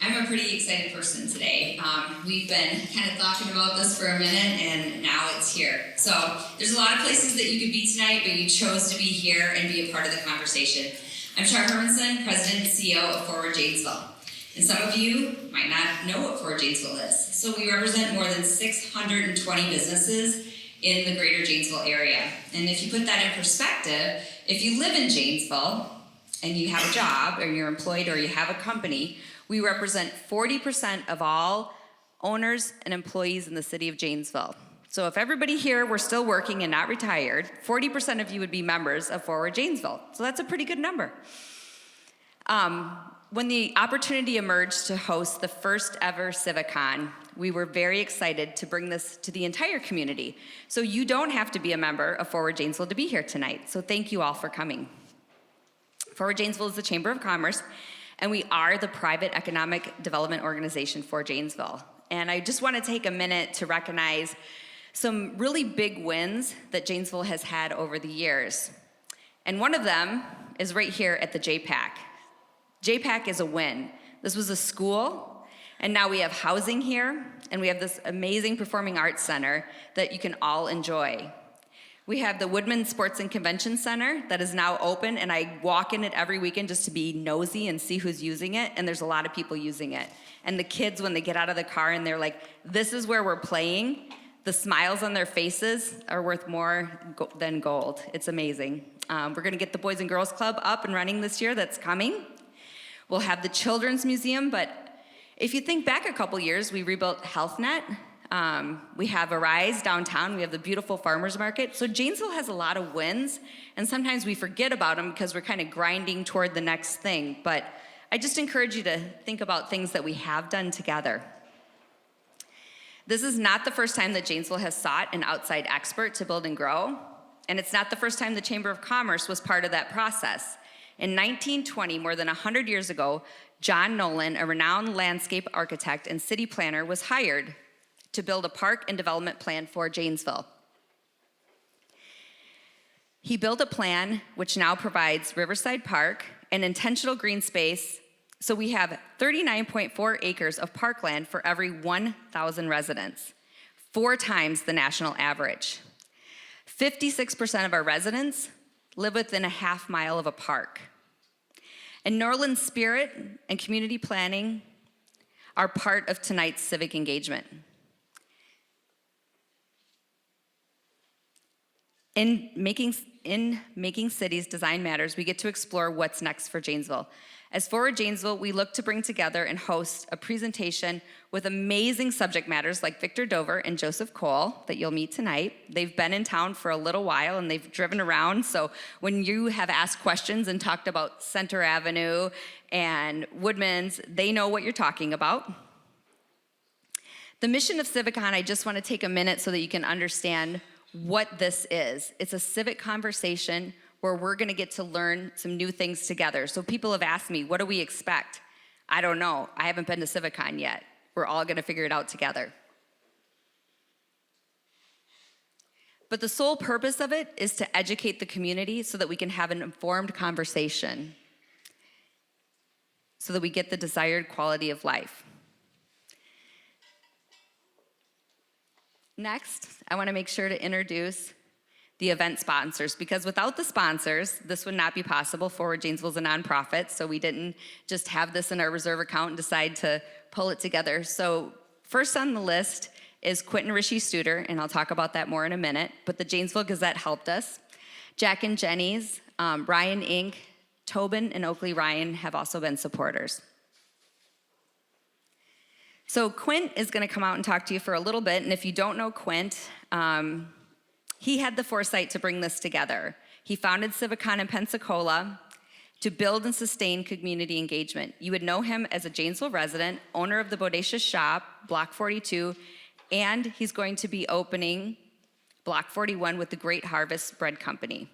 I'm a pretty excited person today. We've been kind of talking about this for a minute, and now it's here. So there's a lot of places that you could be tonight, but you chose to be here and be a part of the conversation. I'm Char Hermanson, President and CEO of Forward Janesville. And some of you might not know what Forward Janesville is. So we represent more than 620 businesses in the greater Janesville area. And if you put that in perspective, if you live in Janesville and you have a job, or you're employed, or you have a company, we represent 40% of all owners and employees in the city of Janesville. So if everybody here were still working and not retired, 40% of you would be members of Forward Janesville. So that's a pretty good number. When the opportunity emerged to host the first ever CivicCon, we were very excited to bring this to the entire community. So you don't have to be a member of Forward Janesville to be here tonight. So thank you all for coming. Forward Janesville is the Chamber of Commerce, and we are the private economic development organization for Janesville. And I just want to take a minute to recognize some really big wins that Janesville has had over the years. And one of them is right here at the JPAC. JPAC is a win. This was a school, and now we have housing here, and we have this amazing performing arts center that you can all enjoy. We have the Woodman Sports and Convention Center that is now open, and I walk in it every weekend just to be nosy and see who's using it, and there's a lot of people using it. And the kids, when they get out of the car and they're like, this is where we're playing, the smiles on their faces are worth more than gold. It's amazing. We're gonna get the Boys and Girls Club up and running this year. That's coming. We'll have the Children's Museum, but if you think back a couple years, we rebuilt HealthNet. We have Arise downtown. We have the beautiful farmers market. So Janesville has a lot of wins, and sometimes we forget about them because we're kind of grinding toward the next thing. But I just encourage you to think about things that we have done together. This is not the first time that Janesville has sought an outside expert to build and grow, and it's not the first time the Chamber of Commerce was part of that process. In 1920, more than 100 years ago, John Nolan, a renowned landscape architect and city planner, was hired to build a park and development plan for Janesville. He built a plan which now provides Riverside Park, an intentional green space, so we have 39.4 acres of parkland for every 1,000 residents, 4 times the national average. 56% of our residents live within a half mile of a park. And Norland's spirit and community planning are part of tonight's civic engagement. In making cities design matters, we get to explore what's next for Janesville. As Forward Janesville, we look to bring together and host a presentation with amazing subject matters like Victor Dover and Joseph Kohl that you'll meet tonight. They've been in town for a little while and they've driven around, so when you have asked questions and talked about Center Avenue and Woodman's, they know what you're talking about. The mission of CivicCon, I just want to take a minute so that you can understand what this is. It's a civic conversation where we're gonna get to learn some new things together. So people have asked me, what do we expect? I don't know, I haven't been to CivicCon yet. We're all gonna figure it out together. But the sole purpose of it is to educate the community so that we can have an informed conversation, so that we get the desired quality of life. Next, I wanna make sure to introduce the event sponsors, because without the sponsors, this would not be possible. Forward Janesville is a nonprofit, so we didn't just have this in our reserve account and decide to pull it together. So first on the list is Quint and Rishy Studer, and I'll talk about that more in a minute, but the Janesville Gazette helped us. Jack and Jenny's, Ryan Inc., Tobin and Oakley Ryan have also been supporters. So Quint is gonna come out and talk to you for a little bit, and if you don't know Quint, he had the foresight to bring this together. He founded CivicCon in Pensacola to build and sustain community engagement. You would know him as a Janesville resident, owner of the Bodacious Shop, Block 42, and he's going to be opening Block 41 with the Great Harvest Bread Company.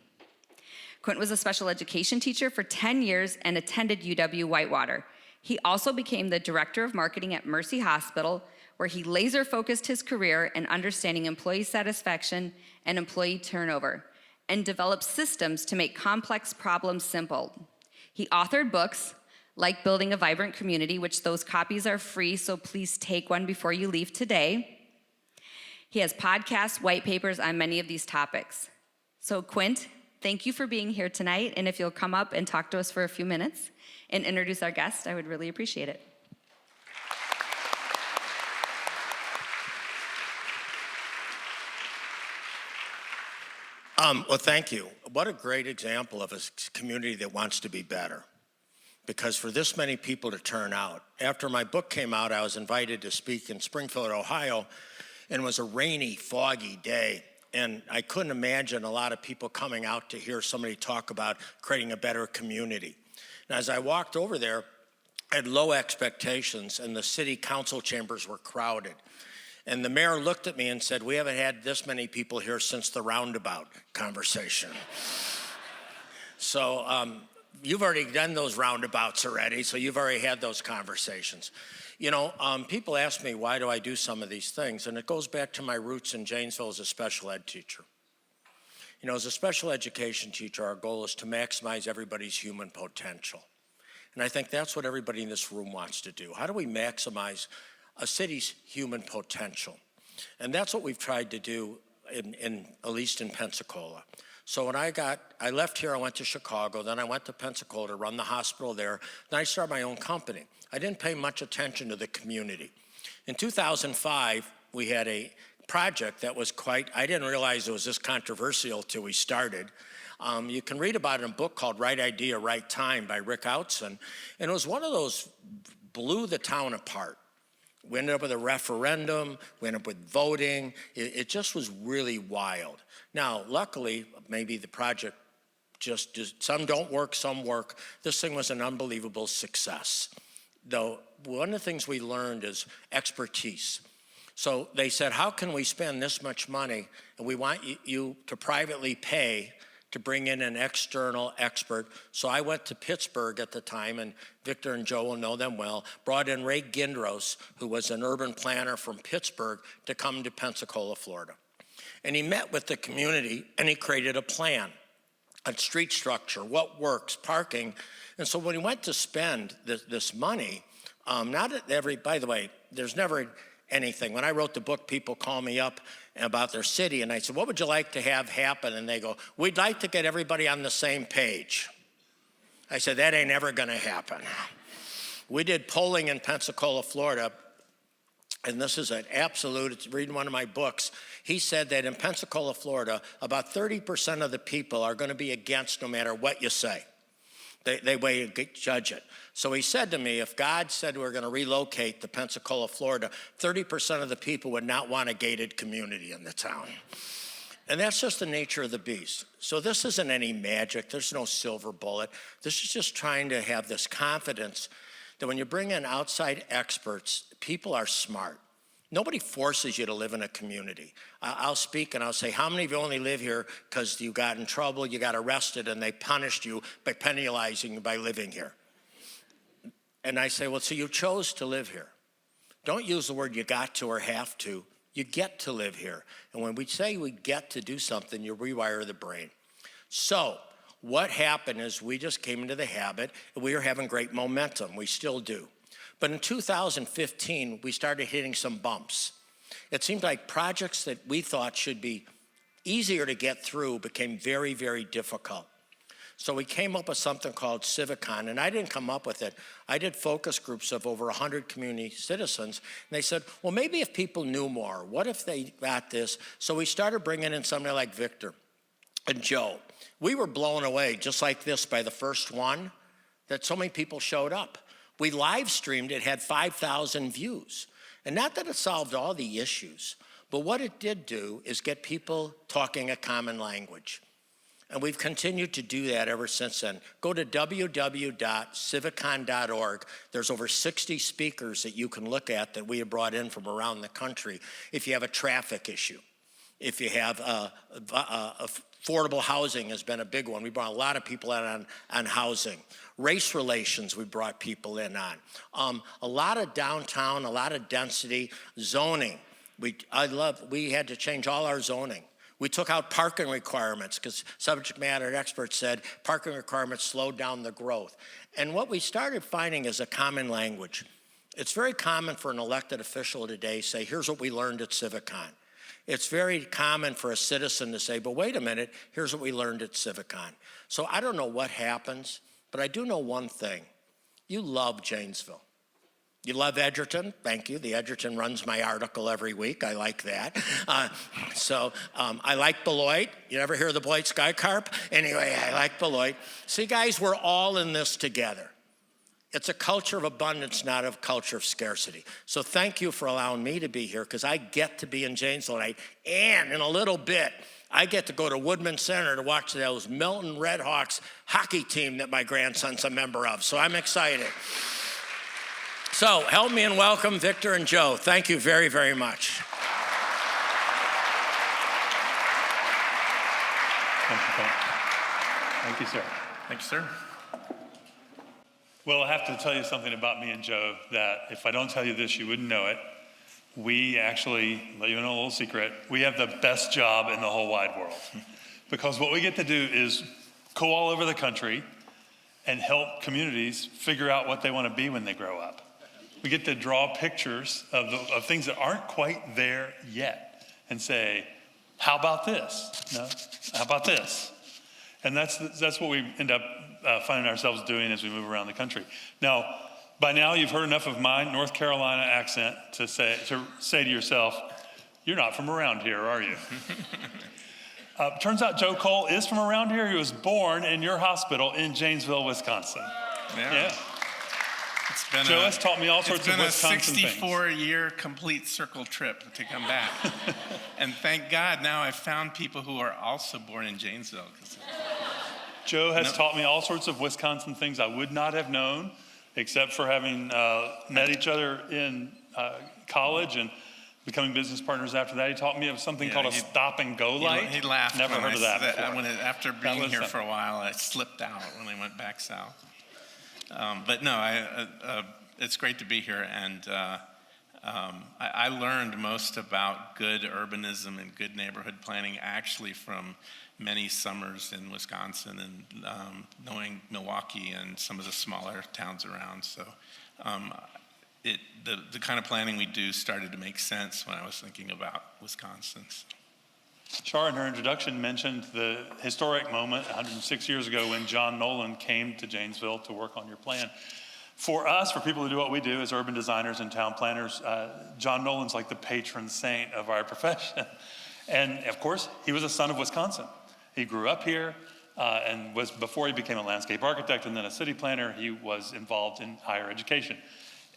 Quint was a special education teacher for 10 years and attended UW Whitewater. He also became the director of marketing at Mercy Hospital, where he laser-focused his career in understanding employee satisfaction and employee turnover, and developed systems to make complex problems simple. He authored books like building a vibrant community, which those copies are free, so please take one before you leave today. He has podcasts, white papers on many of these topics. So Quint, thank you for being here tonight, and if you'll come up and talk to us for a few minutes and introduce our guest, I would really appreciate it. Well, thank you. What a great example of a community that wants to be better. Because for this many people to turn out, after my book came out, I was invited to speak in Springfield, Ohio, and it was a rainy, foggy day. And I couldn't imagine a lot of people coming out to hear somebody talk about creating a better community. And as I walked over there, I had low expectations, and the city council chambers were crowded. And the mayor looked at me and said, "We haven't had this many people here since the roundabout conversation." So you've already done those roundabouts already, so you've already had those conversations. You know, people ask me, why do I do some of these things? And it goes back to my roots in Janesville as a special ed teacher. You know, as a special education teacher, our goal is to maximize everybody's human potential. And I think that's what everybody in this room wants to do. How do we maximize a city's human potential? And that's what we've tried to do at least in Pensacola. So when I left here, I went to Chicago, then I went to Pensacola to run the hospital there, then I started my own company. I didn't pay much attention to the community. In 2005, we had a project that was I didn't realize it was this controversial till we started. You can read about it in a book called Right Idea, Right Time by Rick Outson, and it was one of those blew the town apart. We ended up with a referendum, we ended up with voting. It just was really wild. Now, luckily, maybe the project just some don't work, some work. This thing was an unbelievable success. Though, one of the things we learned is expertise. So they said, how can we spend this much money, and we want you to privately pay to bring in an external expert. So I went to Pittsburgh at the time, and Victor and Joe will know them well, brought in Ray Gindros, who was an urban planner from Pittsburgh, to come to Pensacola, Florida. And he met with the community, and he created a plan, a street structure, what works, parking. And so when he went to spend this money, by the way, there's never anything. When I wrote the book, people call me up about their city, and I said, what would you like to have happen? And they go, we'd like to get everybody on the same page. I said, that ain't ever gonna happen. We did polling in Pensacola, Florida, and this is an absolute, it's reading one of my books. He said that in Pensacola, Florida, about 30% of the people are gonna be against no matter what you say. They way to judge it. So he said to me, if God said we're going to relocate to Pensacola, Florida, 30% of the people would not want a gated community in the town. And that's just the nature of the beast. So this isn't any magic. There's no silver bullet. This is just trying to have this confidence that when you bring in outside experts, people are smart. Nobody forces you to live in a community. I'll speak and I'll say, how many of you only live here because you got in trouble, you got arrested, and they punished you by penalizing you by living here? And I say, well, so you chose to live here. Don't use the word you got to or have to. You get to live here. And when we say we get to do something, you rewire the brain. So what happened is we just came into the habit, and we were having great momentum. We still do. But in 2015, we started hitting some bumps. It seemed like projects that we thought should be easier to get through became very, very difficult. So we came up with something called CivicCon, and I didn't come up with it. I did focus groups of over 100 community citizens, and they said, well, maybe if people knew more, what if they got this? So we started bringing in somebody like Victor and Joe. We were blown away, just like this, by the first one, that so many people showed up. We live streamed it, had 5,000 views. And not that it solved all the issues, but what it did do is get people talking a common language. And we've continued to do that ever since then. Go to www.civiccon.org. There's over 60 speakers that you can look at that we have brought in from around the country. If you have a traffic issue, if you have affordable housing has been a big one. We brought a lot of people in on housing. Race relations, we brought people in on. A lot of downtown, a lot of density. Zoning, we had to change all our zoning. We took out parking requirements because subject matter experts said parking requirements slowed down the growth. And what we started finding is a common language. It's very common for an elected official today to say, here's what we learned at CivicCon. It's very common for a citizen to say, but wait a minute, here's what we learned at CivicCon. So I don't know what happens, but I do know one thing. You love Janesville. You love Edgerton? Thank you. The Edgerton runs my article every week. I like that. I like Beloit. You ever hear of the Beloit Sky Carp? Anyway, I like Beloit. See, guys, we're all in this together. It's a culture of abundance, not a culture of scarcity. So thank you for allowing me to be here because I get to be in Janesville tonight. And in a little bit, I get to go to Woodman Center to watch those Milton Redhawks hockey team that my grandson's a member of. So I'm excited. So help me and welcome Victor and Joe. Thank you very, very much. Thank you, Quint. Thank you, sir. Thank you, sir. Well, I have to tell you something about me and Joe that if I don't tell you this, you wouldn't know it. We actually, let you know a little secret, we have the best job in the whole wide world. Because what we get to do is go all over the country and help communities figure out what they want to be when they grow up. We get to draw pictures of things that aren't quite there yet and say, how about this? No, how about this? And that's what we end up finding ourselves doing as we move around the country. Now, by now you've heard enough of my North Carolina accent to say to yourself, you're not from around here, are you? Turns out Joe Kohl is from around here. He was born in your hospital in Janesville, Wisconsin. Yeah. Joe has taught me all sorts of Wisconsin things. It's been a 64-year complete circle trip to come back. And thank God now I've found people who are also born in Janesville. Joe has taught me all sorts of Wisconsin things I would not have known, except for having met each other in college and becoming business partners after that. He taught me of something called a stop and go light. He laughed. Never heard of that before. After being here for a while, I slipped out when I went back south. But no, it's great to be here, and I learned most about good urbanism and good neighborhood planning actually from many summers in Wisconsin and knowing Milwaukee and some of the smaller towns around. So the kind of planning we do started to make sense when I was thinking about Wisconsin. Shar, in her introduction, mentioned the historic moment 106 years ago when John Nolan came to Janesville to work on your plan. For us, for people who do what we do as urban designers and town planners, John Nolan's like the patron saint of our profession. And of course, he was a son of Wisconsin. He grew up here and was, before he became a landscape architect and then a city planner, he was involved in higher education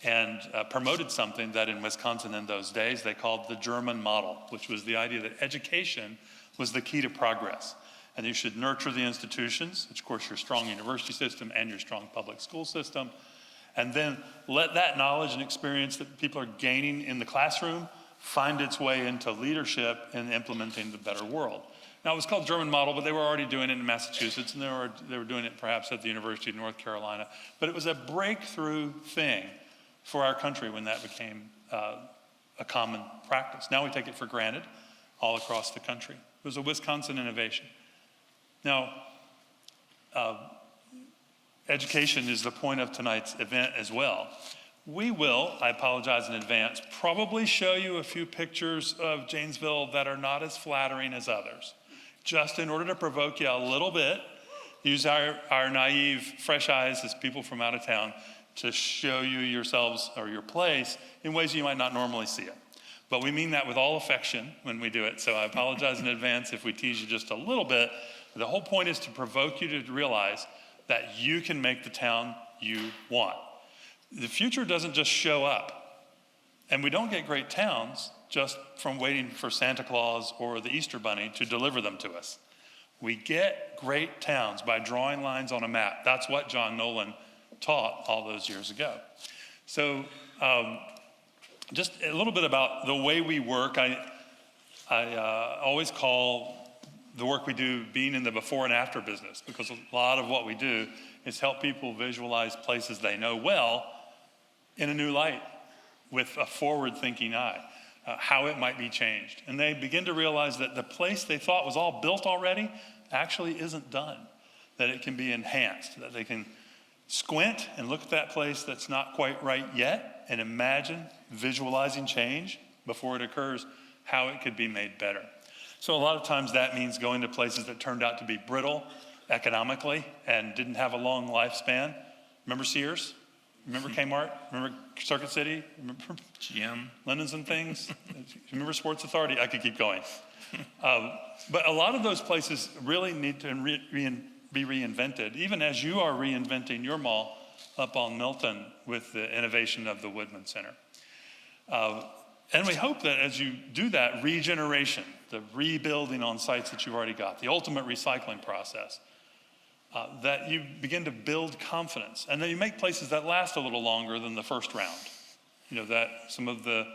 and promoted something that in Wisconsin in those days they called the German model, which was the idea that education was the key to progress. And you should nurture the institutions, which of course your strong university system and your strong public school system, and then let that knowledge and experience that people are gaining in the classroom find its way into leadership and implementing the better world. Now, it was called German model, but they were already doing it in Massachusetts, and they were doing it perhaps at the University of North Carolina. But it was a breakthrough thing for our country when that became a common practice. Now we take it for granted all across the country. It was a Wisconsin innovation. Now, education is the point of tonight's event as well. We will, I apologize in advance, probably show you a few pictures of Janesville that are not as flattering as others, just in order to provoke you a little bit, use our naive, fresh eyes as people from out of town to show you yourselves or your place in ways you might not normally see it. But we mean that with all affection when we do it, so I apologize in advance if we tease you just a little bit. The whole point is to provoke you to realize that you can make the town you want. The future doesn't just show up, and we don't get great towns just from waiting for Santa Claus or the Easter Bunny to deliver them to us. We get great towns by drawing lines on a map. That's what John Nolan taught all those years ago. So just a little bit about the way we work. I always call the work we do being in the before and after business, because a lot of what we do is help people visualize places they know well in a new light with a forward-thinking eye. how it might be changed. And they begin to realize that the place they thought was all built already actually isn't done, that it can be enhanced, that they can squint and look at that place that's not quite right yet and imagine visualizing change before it occurs, how it could be made better. So a lot of times that means going to places that turned out to be brittle economically and didn't have a long lifespan. Remember Sears? Remember Kmart? Remember Circuit City? Remember GM. Linens and Things? Remember Sports Authority? I could keep going. But a lot of those places really need to be reinvented, even as you are reinventing your mall up on Milton with the innovation of the Woodman Center. And we hope that as you do that, regeneration, the rebuilding on sites that you've already got, the ultimate recycling process, that you begin to build confidence. And then you make places that last a little longer than the first round. You know, that some of the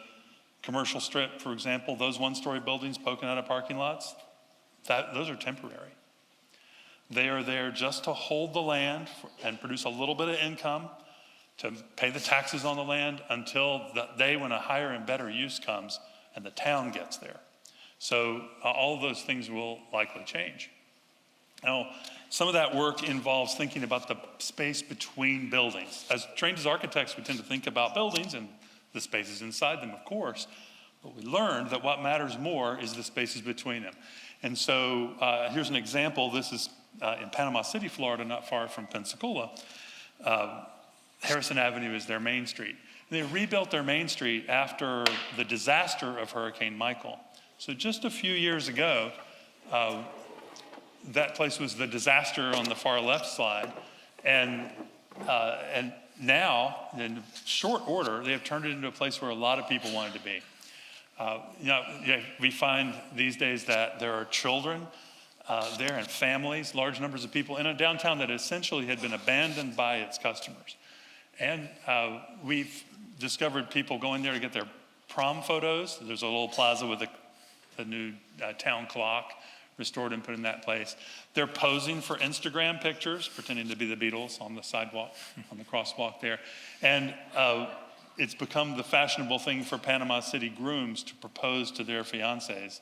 commercial strip, for example, those one-story buildings poking out of parking lots, those are temporary. They are there just to hold the land and produce a little bit of income, to pay the taxes on the land until the day when a higher and better use comes and the town gets there. So all of those things will likely change. Now, some of that work involves thinking about the space between buildings. As trained as architects, we tend to think about buildings and the spaces inside them, of course, but we learned that what matters more is the spaces between them. And so here's an example. This is in Panama City, Florida, not far from Pensacola. Harrison Avenue is their main street. And they rebuilt their main street after the disaster of Hurricane Michael. So just a few years ago, that place was the disaster on the far left side. And now, in short order, they have turned it into a place where a lot of people wanted to be. We find these days that there are children there and families, large numbers of people in a downtown that essentially had been abandoned by its customers. And we've discovered people going there to get their prom photos. There's a little plaza with a new town clock restored and put in that place. They're posing for Instagram pictures, pretending to be the Beatles on the sidewalk, on the crosswalk there. And it's become the fashionable thing for Panama City grooms to propose to their fiancés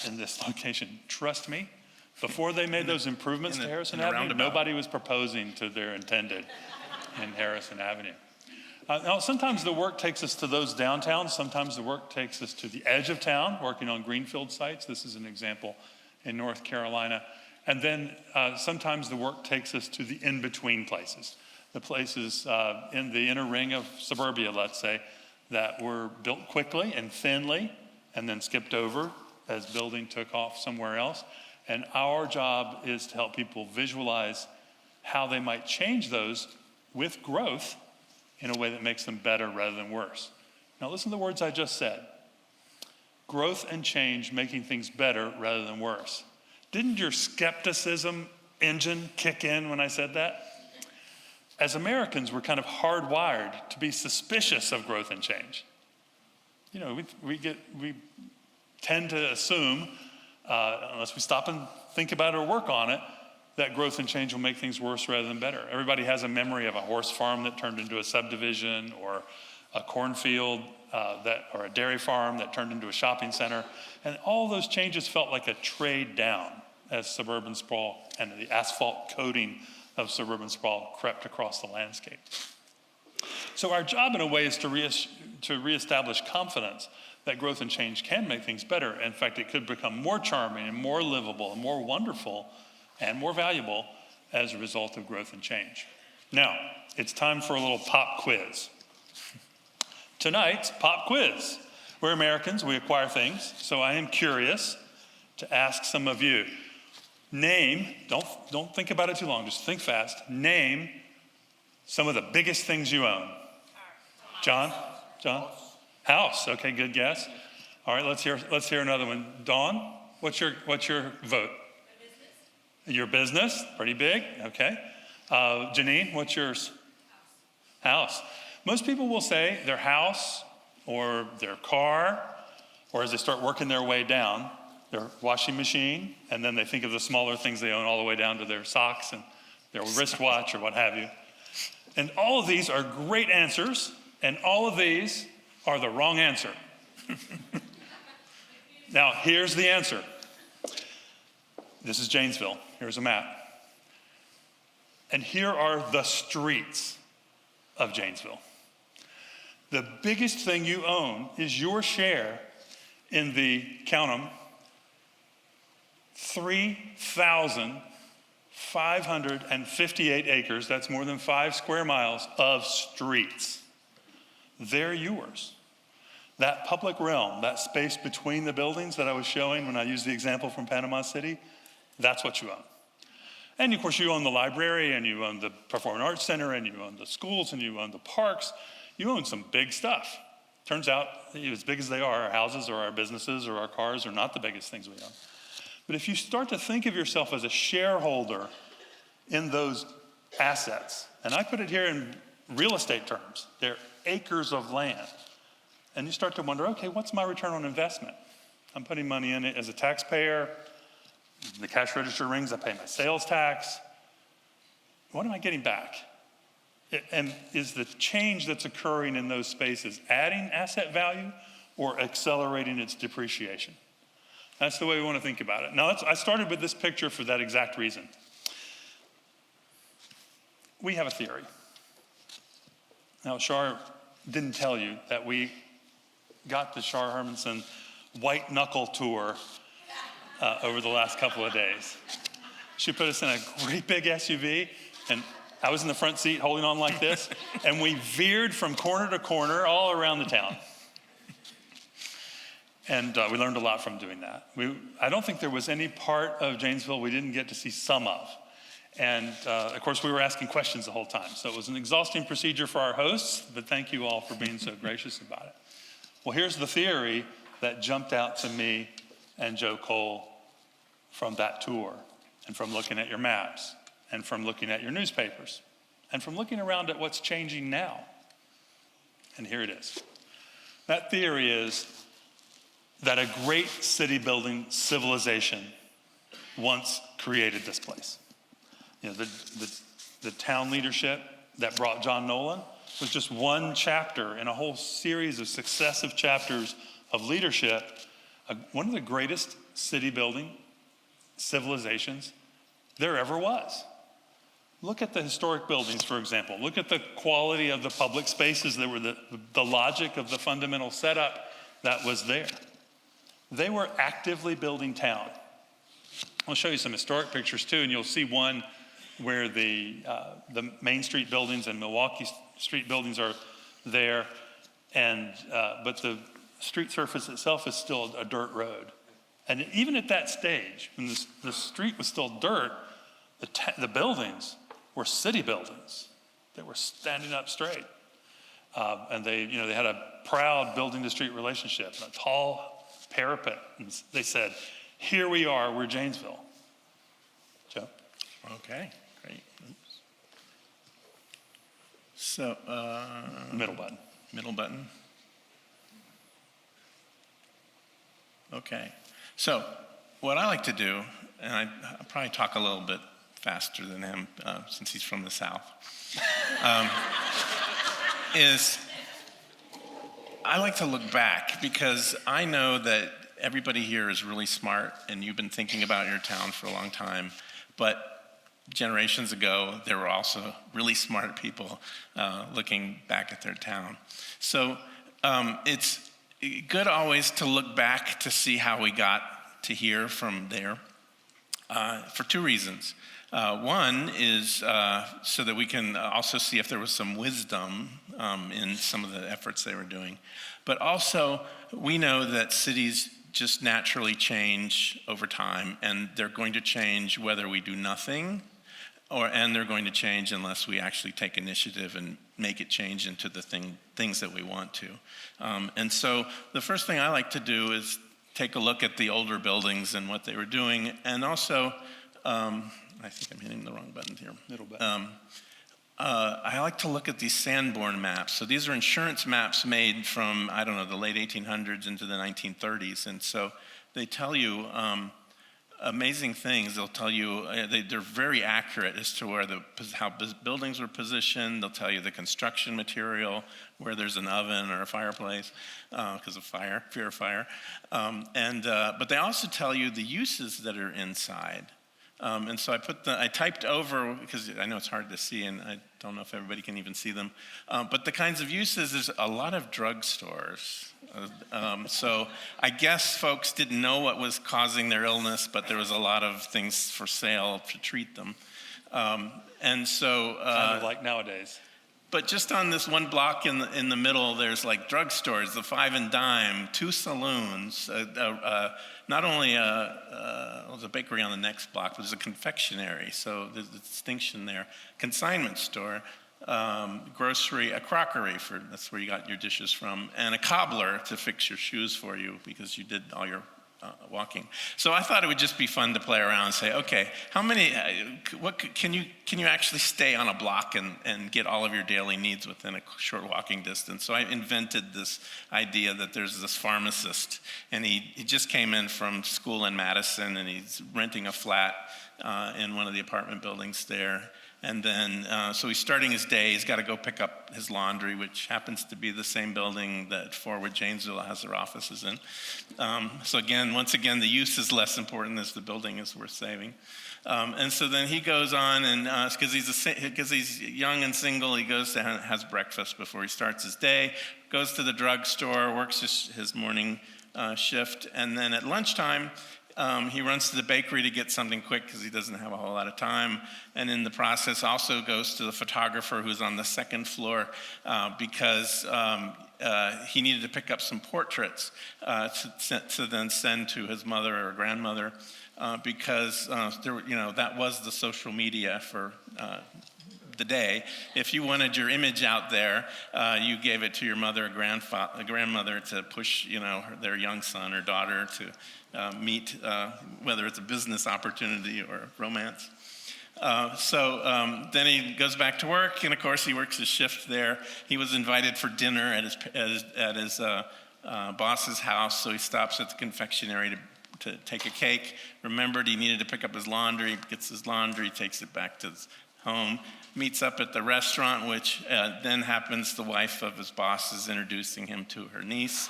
in this location. Trust me, before they made those improvements to Harrison Avenue, nobody was proposing to their intended in Harrison Avenue. Now, sometimes the work takes us to those downtowns. Sometimes the work takes us to the edge of town, working on greenfield sites. This is an example in North Carolina. And then sometimes the work takes us to the in-between places, the places in the inner ring of suburbia, let's say, that were built quickly and thinly and then skipped over as building took off somewhere else. And our job is to help people visualize how they might change those with growth in a way that makes them better rather than worse. Now listen to the words I just said. Growth and change, making things better rather than worse. Didn't your skepticism engine kick in when I said that? As Americans, we're kind of hardwired to be suspicious of growth and change. You know, we tend to assume, unless we stop and think about it or work on it, that growth and change will make things worse rather than better. Everybody has a memory of a horse farm that turned into a subdivision, or a cornfield or a dairy farm that turned into a shopping center. And all those changes felt like a trade down as suburban sprawl and the asphalt coating of suburban sprawl crept across the landscape. So our job in a way is to reestablish confidence that growth and change can make things better. In fact, it could become more charming and more livable and more wonderful and more valuable as a result of growth and change. Now, it's time for a little pop quiz. Tonight's pop quiz. We're Americans, we acquire things, so I am curious to ask some of you. Name, don't think about it too long, just think fast. Name some of the biggest things you own. John? House, okay, good guess. All right, let's hear another one. Dawn, what's your vote? Your business, pretty big, okay. Janine, what's yours? House. Most people will say their house or their car, or as they start working their way down, their washing machine, and then they think of the smaller things they own all the way down to their socks and their wristwatch or what have you. And all of these are great answers, and all of these are the wrong answer. Now, here's the answer. This is Janesville. Here's a map. And here are the streets of Janesville. The biggest thing you own is your share in the, count them, 3,558 acres, that's more than 5 square miles, of streets. They're yours. That public realm, that space between the buildings that I was showing when I used the example from Panama City, that's what you own. And of course you own the library, and you own the Performing Arts Center, and you own the schools, and you own the parks. You own some big stuff. Turns out, as big as they are, our houses or our businesses or our cars are not the biggest things we own. But if you start to think of yourself as a shareholder in those assets, and I put it here in real estate terms, they're acres of land, and you start to wonder, okay, what's my return on investment? I'm putting money in it as a taxpayer. The cash register rings, I pay my sales tax. What am I getting back? And is the change that's occurring in those spaces adding asset value or accelerating its depreciation? That's the way we want to think about it. Now, I started with this picture for that exact reason. We have a theory. Now, Shar didn't tell you that we got the Shar Hermanson white knuckle tour over the last couple of days. She put us in a great big SUV, and I was in the front seat holding on like this, and we veered from corner to corner all around the town. And we learned a lot from doing that. I don't think there was any part of Janesville we didn't get to see some of. And of course, we were asking questions the whole time. So it was an exhausting procedure for our hosts, but thank you all for being so gracious about it. Well, here's the theory that jumped out to me and Joe Kohl from that tour, and from looking at your maps, and from looking at your newspapers, and from looking around at what's changing now. And here it is. That theory is that a great city building civilization once created this place. You know, the town leadership that brought John Nolan was just one chapter in a whole series of successive chapters of leadership. One of the greatest city building civilizations there ever was. Look at the historic buildings, for example. Look at the quality of the public spaces that were the logic of the fundamental setup that was there. They were actively building town. I'll show you some historic pictures too, and you'll see one where the Main Street buildings and Milwaukee Street buildings are there, and but the street surface itself is still a dirt road. And even at that stage, when the street was still dirt, the buildings were city buildings that were standing up straight. And they had a proud building to street relationship, and a tall parapet. And they said, here we are, we're Janesville. Joe? Okay, great. Oops. So, Middle button. Middle button. Okay. So, what I like to do, and I'll probably talk a little bit faster than him since he's from the South, is I like to look back, because I know that everybody here is really smart, and you've been thinking about your town for a long time, but generations ago, there were also really smart people looking back at their town. So it's good always to look back to see how we got to here from there for two reasons. One is so that we can also see if there was some wisdom in some of the efforts they were doing. But also, we know that cities just naturally change over time, and they're going to change whether we do nothing, and they're going to change unless we actually take initiative and make it change into the things that we want to. And so the first thing I like to do is take a look at the older buildings and what they were doing, and also, I think I'm hitting the wrong button here. Middle button. I like to look at these Sanborn maps. So these are insurance maps made from, the late 1800s into the 1930s. And so they tell you amazing things. They'll tell you, they're very accurate as to where how buildings were positioned. They'll tell you the construction material, where there's an oven or a fireplace, because of fire, fear of fire. But they also tell you the uses that are inside. And so I typed over, because I know it's hard to see, and I don't know if everybody can even see them, but the kinds of uses, there's a lot of drugstores. So I guess folks didn't know what was causing their illness, but there was a lot of things for sale to treat them. And so kind of like nowadays. But just on this one block in the middle, there's like drugstores, the Five and Dime, 2 saloons, not only there's a bakery on the next block, but there's a confectionery, so there's a distinction there. Consignment store, grocery, a crockery, that's where you got your dishes from, and a cobbler to fix your shoes for you because you did all your walking. So I thought it would just be fun to play around and say, okay, how many, can you actually stay on a block and get all of your daily needs within a short walking distance? So I invented this idea that there's this pharmacist, and he just came in from school in Madison, and he's renting a flat in one of the apartment buildings there. And then, so he's starting his day. He's got to go pick up his laundry, which happens to be the same building that Forward Janesville has their offices in. So once again, the use is less important as the building is worth saving. And so then he goes on, and because he's young and single, he goes to has breakfast before he starts his day, goes to the drugstore, works his morning shift, and then at lunchtime, he runs to the bakery to get something quick because he doesn't have a whole lot of time. And in the process also goes to the photographer who's on the second floor because he needed to pick up some portraits to then send to his mother or grandmother because that was the social media for the day. If you wanted your image out there, you gave it to your mother or grandmother to push, their young son or daughter to meet, whether it's a business opportunity or romance. So then he goes back to work, and of course he works his shift there. He was invited for dinner at his boss's house, so he stops at the confectionery to take a cake. Remembered he needed to pick up his laundry, gets his laundry, takes it back to his home, meets up at the restaurant, which then happens the wife of his boss is introducing him to her niece,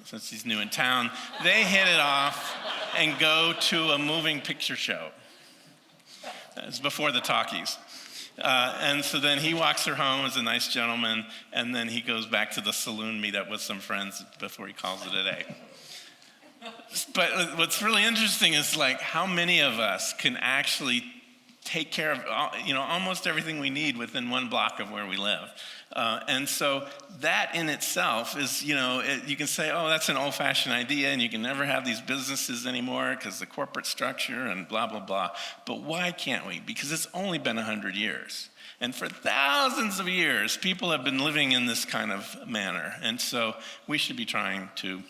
since he's new in town. They hit it off and go to a moving picture show. It's before the talkies. And so then he walks her home as a nice gentleman, and then he goes back to the saloon, meet up with some friends before he calls it a day. But what's really interesting is how many of us can actually take care of almost everything we need within one block of where we live. And so that in itself is, you can say, oh, that's an old-fashioned idea and you can never have these businesses anymore because the corporate structure and blah, blah, blah. But why can't we? Because it's only been 100 years. And for thousands of years, people have been living in this kind of manner. And so we should be trying to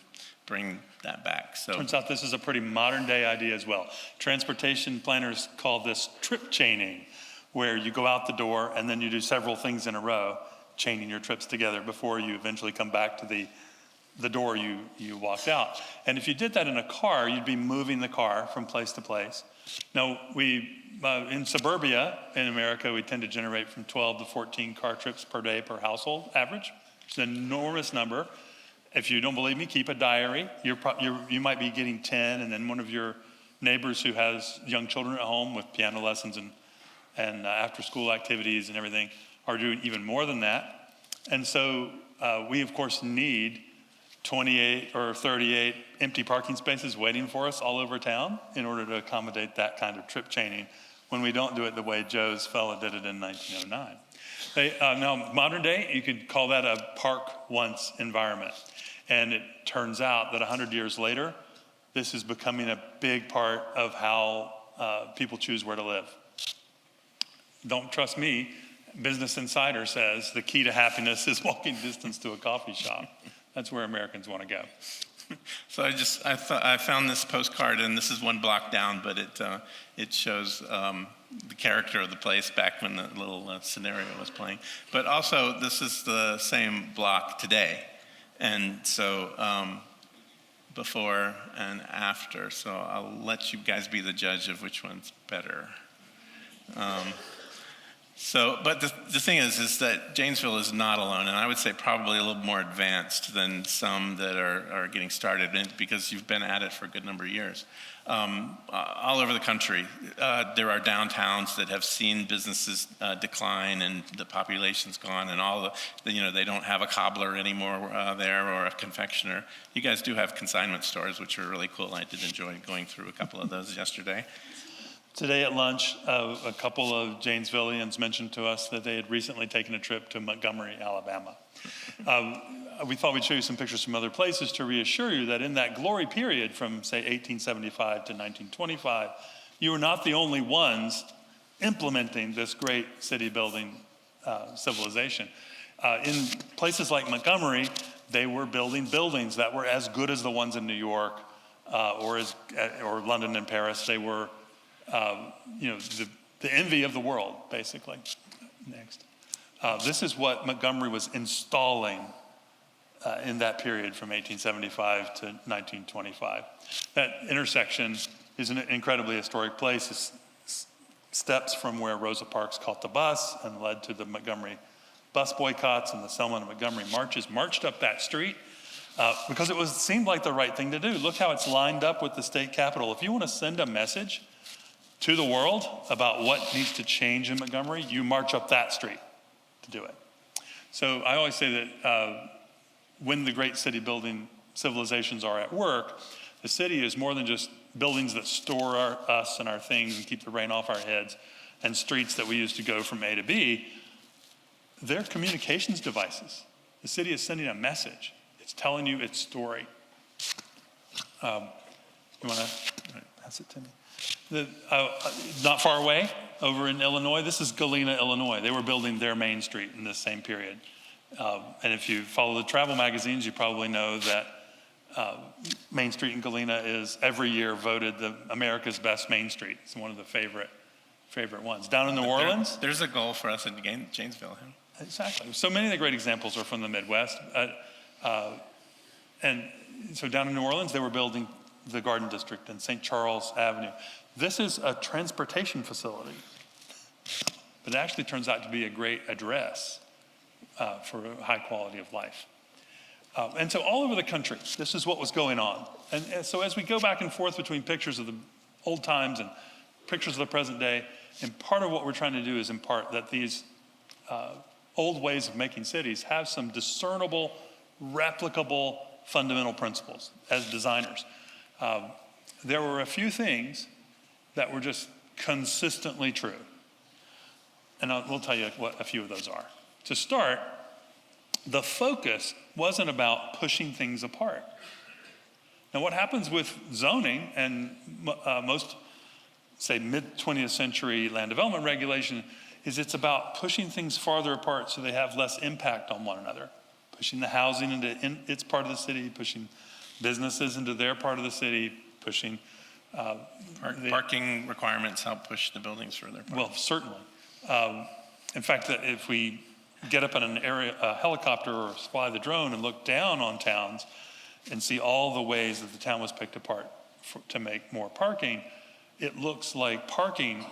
bring that back. So turns out this is a pretty modern day idea as well. Transportation planners call this trip chaining, where you go out the door and then you do several things in a row, chaining your trips together before you eventually come back to the door you walked out. And if you did that in a car, you'd be moving the car from place to place. Now, in suburbia in America, we tend to generate from 12 to 14 car trips per day per household average. It's an enormous number. If you don't believe me, keep a diary. You might be getting 10, and then one of your neighbors who has young children at home with piano lessons and after-school activities and everything are doing even more than that. And so we, of course, need 28 or 38 empty parking spaces waiting for us all over town in order to accommodate that kind of trip chaining when we don't do it the way Joe's fella did it in 1909. Now, modern day, you could call that a park once environment. And it turns out that 100 years later, this is becoming a big part of how people choose where to live. Don't trust me. Business Insider says the key to happiness is walking distance to a coffee shop. That's where Americans want to go. So I found this postcard, and this is one block down, but it shows the character of the place back when the little scenario was playing. But also, this is the same block today. And so before and after, so I'll let you guys be the judge of which one's better. But the thing is that Janesville is not alone, and I would say probably a little more advanced than some that are getting started, because you've been at it for a good number of years. All over the country, there are downtowns that have seen businesses decline, and the population's gone, and they don't have a cobbler anymore there, or a confectioner. You guys do have consignment stores, which are really cool. I did enjoy going through a couple of those yesterday. Today at lunch, a couple of Janesvillians mentioned to us that they had recently taken a trip to Montgomery, Alabama. We thought we'd show you some pictures from other places to reassure you that in that glory period from, say, 1875 to 1925, you were not the only ones implementing this great city-building civilization. In places like Montgomery, they were building buildings that were as good as the ones in New York or London and Paris. They were the envy of the world, basically. Next. This is what Montgomery was installing in that period from 1875 to 1925. That intersection is an incredibly historic place. It's steps from where Rosa Parks caught the bus and led to the Montgomery bus boycotts, and the Selma and Montgomery marches marched up that street because it seemed like the right thing to do. Look how it's lined up with the state capitol. If you want to send a message to the world about what needs to change in Montgomery, you march up that street to do it. So I always say that when the great city building civilizations are at work, the city is more than just buildings that store us and our things and keep the rain off our heads, and streets that we use to go from A to B. They're communications devices. The city is sending a message. It's telling you its story. You want to pass it to me? Not far away, over in Illinois, this is Galena, Illinois. They were building their main street in this same period. And if you follow the travel magazines, you probably know that Main Street in Galena is every year voted America's best Main Street. It's one of the favorite ones. Down in New Orleans. There's a goal for us in Janesville. Exactly. So many of the great examples are from the Midwest. And so down in New Orleans, they were building the Garden District and St. Charles Avenue. This is a transportation facility, but it actually turns out to be a great address for a high quality of life. And so all over the country, this is what was going on. And so as we go back and forth between pictures of the old times and pictures of the present day, and part of what we're trying to do is impart that these old ways of making cities have some discernible, replicable, fundamental principles as designers. There were a few things that were just consistently true. And we'll tell you what a few of those are. To start, the focus wasn't about pushing things apart. Now, what happens with zoning and most, say, mid-20th century land development regulation is it's about pushing things farther apart so they have less impact on one another. Pushing the housing into its part of the city, pushing businesses into their part of the city, pushing parking requirements help push the buildings further apart. Well, certainly. In fact, that if we get up in a helicopter or fly the drone and look down on towns and see all the ways that the town was picked apart to make more parking, it looks like parking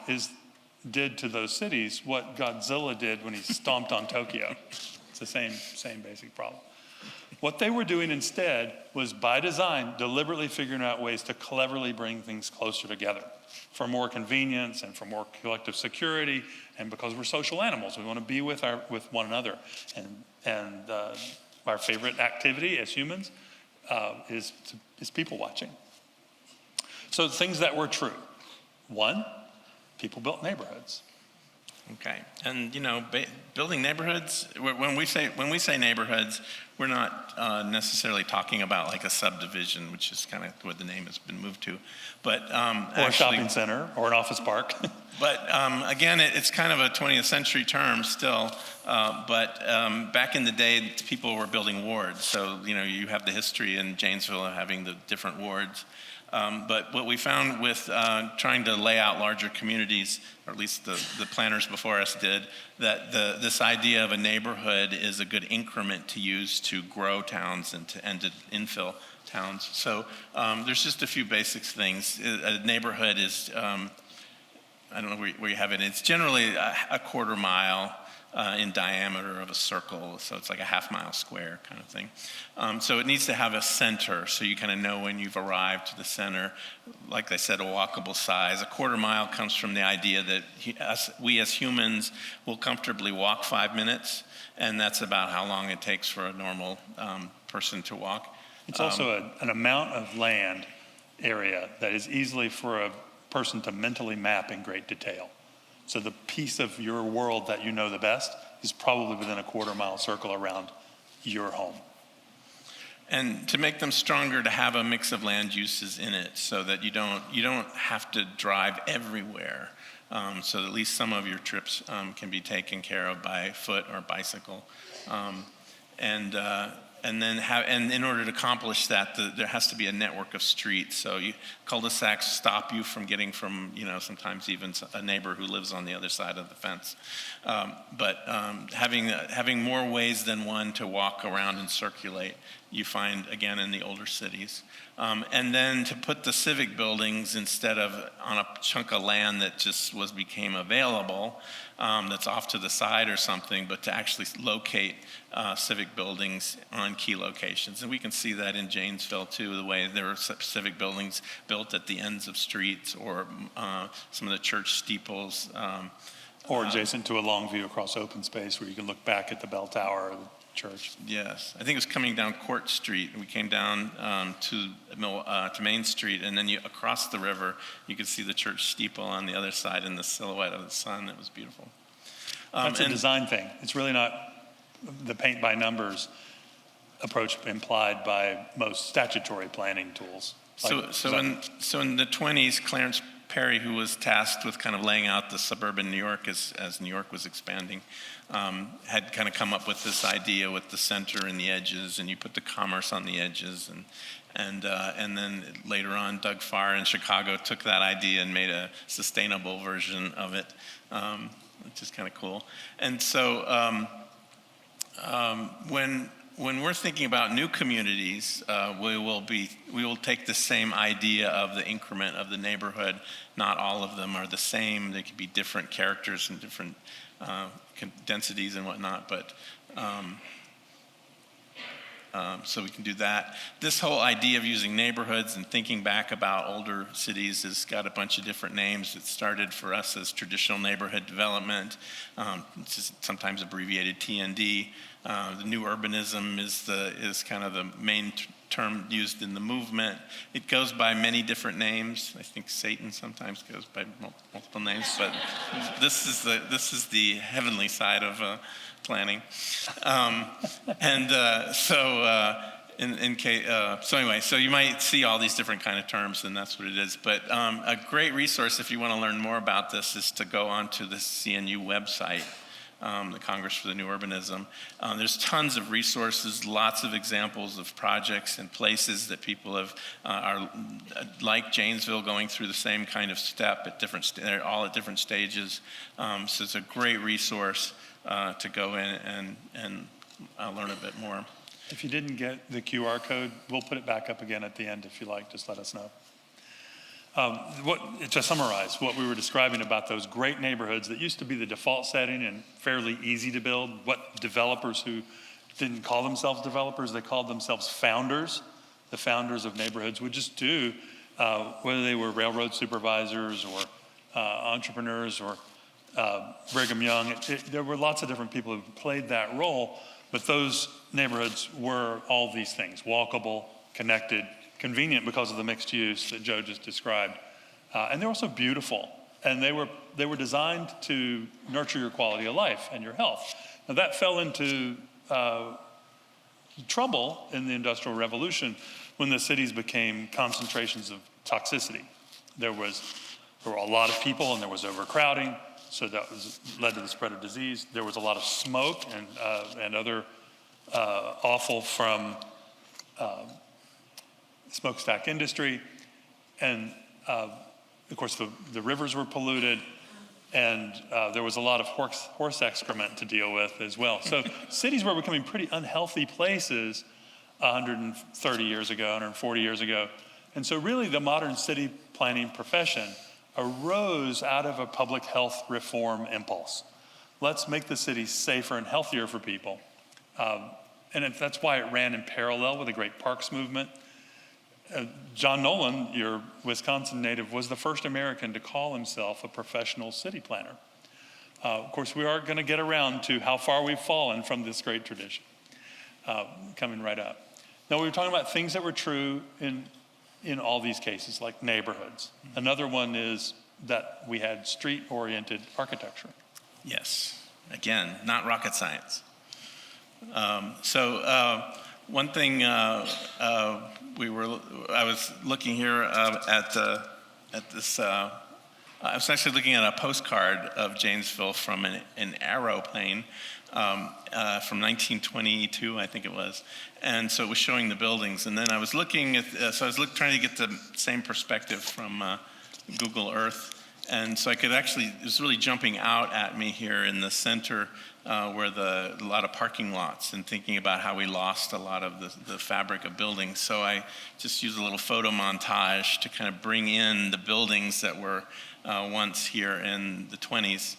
did to those cities what Godzilla did when he stomped on Tokyo. It's the same basic problem. What they were doing instead was, by design, deliberately figuring out ways to cleverly bring things closer together for more convenience and for more collective security, and because we're social animals, we want to be with one another. And our favorite activity as humans is people watching. So things that were true. One, people built neighborhoods. Okay, and building neighborhoods. When we say neighborhoods, we're not necessarily talking about like a subdivision, which is kind of what the name has been moved to, but or a shopping center or an office park. But again, it's kind of a 20th century term still. But back in the day, people were building wards. So you have the history in Janesville of having the different wards. But what we found with trying to lay out larger communities, or at least the planners before us did, that this idea of a neighborhood is a good increment to use to grow towns and to infill towns. So there's just a few basic things. A neighborhood is, I don't know where you have it. It's generally a quarter mile in diameter of a circle, so it's like a half-mile square kind of thing. So it needs to have a center, so you kind of know when you've arrived to the center. Like I said, a walkable size. A quarter mile comes from the idea that we as humans will comfortably walk 5 minutes, and that's about how long it takes for a normal person to walk. It's also an amount of land area that is easily for a person to mentally map in great detail. So the piece of your world that you know the best is probably within a quarter mile circle around your home. And to make them stronger, to have a mix of land uses in it, so that you don't have to drive everywhere. So at least some of your trips can be taken care of by foot or bicycle. And in order to accomplish that, there has to be a network of streets. So cul-de-sacs stop you from getting from, sometimes even a neighbor who lives on the other side of the fence. But having more ways than one to walk around and circulate, you find, again, in the older cities. And then to put the civic buildings instead of on a chunk of land that just became available, that's off to the side or something, but to actually locate civic buildings on key locations. And we can see that in Janesville too, the way there are civic buildings built at the ends of streets, or some of the church steeples. Or adjacent to a long view across open space where you can look back at the bell tower or the church. Yes, I think it was coming down Court Street. We came down to Main Street, and then across the river, you could see the church steeple on the other side in the silhouette of the sun. It was beautiful. That's a design thing. It's really not the paint by numbers approach implied by most statutory planning tools. So in the 20s, Clarence Perry, who was tasked with kind of laying out the suburban New York as New York was expanding, had kind of come up with this idea with the center and the edges, and you put the commerce on the edges, and then later on, Doug Farr in Chicago took that idea and made a sustainable version of it, which is kind of cool. And so when we're thinking about new communities, we will take the same idea of the increment of the neighborhood. Not all of them are the same. They could be different characters and different densities and whatnot, but so we can do that. This whole idea of using neighborhoods and thinking back about older cities has got a bunch of different names. It started for us as traditional neighborhood development, which is sometimes abbreviated TND. The new urbanism is kind of the main term used in the movement. It goes by many different names. I think Satan sometimes goes by multiple names, but this is the heavenly side of planning. So anyway, so you might see all these different kind of terms, and that's what it is. But a great resource if you want to learn more about this is to go onto the CNU website. The Congress for the New Urbanism. There's tons of resources, lots of examples of projects and places that people are like Janesville, going through the same kind of step at they're all at different stages. So it's a great resource to go in and learn a bit more. If you didn't get the QR code, we'll put it back up again at the end if you like. Just let us know. To summarize what we were describing about those great neighborhoods that used to be the default setting and fairly easy to build, what developers who didn't call themselves developers, they called themselves founders. The founders of neighborhoods would just do, whether they were railroad supervisors or entrepreneurs or Brigham Young. There were lots of different people who played that role, but those neighborhoods were all these things: walkable, connected, convenient because of the mixed use that Joe just described. And they're also beautiful. And they were designed to nurture your quality of life and your health. Now that fell into trouble in the Industrial Revolution when the cities became concentrations of toxicity. There were a lot of people and there was overcrowding, so that led to the spread of disease. There was a lot of smoke and other offal from smokestack industry. And of course, the rivers were polluted, and there was a lot of horse excrement to deal with as well. So cities were becoming pretty unhealthy places 130 years ago, 140 years ago. And so really the modern city planning profession arose out of a public health reform impulse. Let's make the city safer and healthier for people. And that's why it ran in parallel with the great parks movement. John Nolan, your Wisconsin native, was the first American to call himself a professional city planner. Of course, we are going to get around to how far we've fallen from this great tradition coming right up. Now, we were talking about things that were true in all these cases, like neighborhoods. Another one is that we had street-oriented architecture. Yes. Again, not rocket science. One thing I was looking here at this. I was actually looking at a postcard of Janesville from an aeroplane from 1922, I think it was, and so it was showing the buildings. And then I was looking at, trying to get the same perspective from Google Earth. And so I could actually, it was really jumping out at me here in the center where a lot of parking lots, and thinking about how we lost a lot of the fabric of buildings. So I just used a little photo montage to kind of bring in the buildings that were once here in the 20s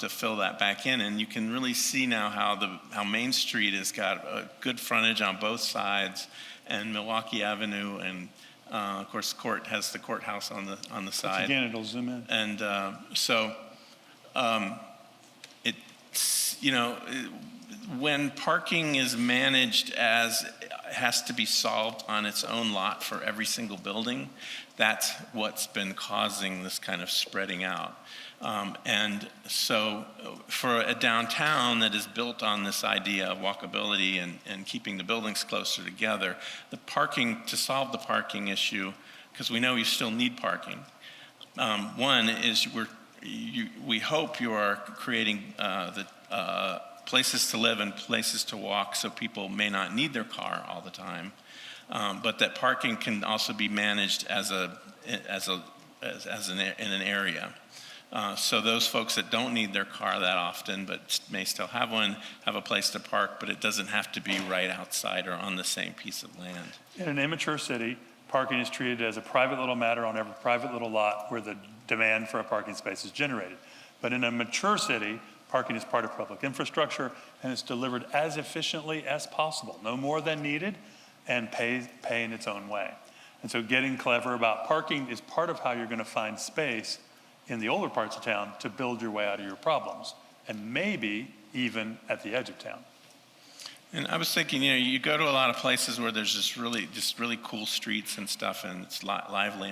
to fill that back in. And you can really see now how Main Street has got a good frontage on both sides, and Milwaukee Avenue, and of course, Court has the courthouse on the side. Again, it'll zoom in. And when parking is managed as has to be solved on its own lot for every single building, that's what's been causing this kind of spreading out. And so for a downtown that is built on this idea of walkability and keeping the buildings closer together, to solve the parking issue, because we know you still need parking, one is we hope you are creating the places to live and places to walk so people may not need their car all the time, but that parking can also be managed in an area. So those folks that don't need their car that often but may still have one, have a place to park, but it doesn't have to be right outside or on the same piece of land. In an immature city, parking is treated as a private little matter on every private little lot where the demand for a parking space is generated. But in a mature city, parking is part of public infrastructure, and it's delivered as efficiently as possible, no more than needed, and pay in its own way. And so getting clever about parking is part of how you're going to find space in the older parts of town to build your way out of your problems, and maybe even at the edge of town. And I was thinking, you go to a lot of places where there's just really cool streets and stuff, and it's lively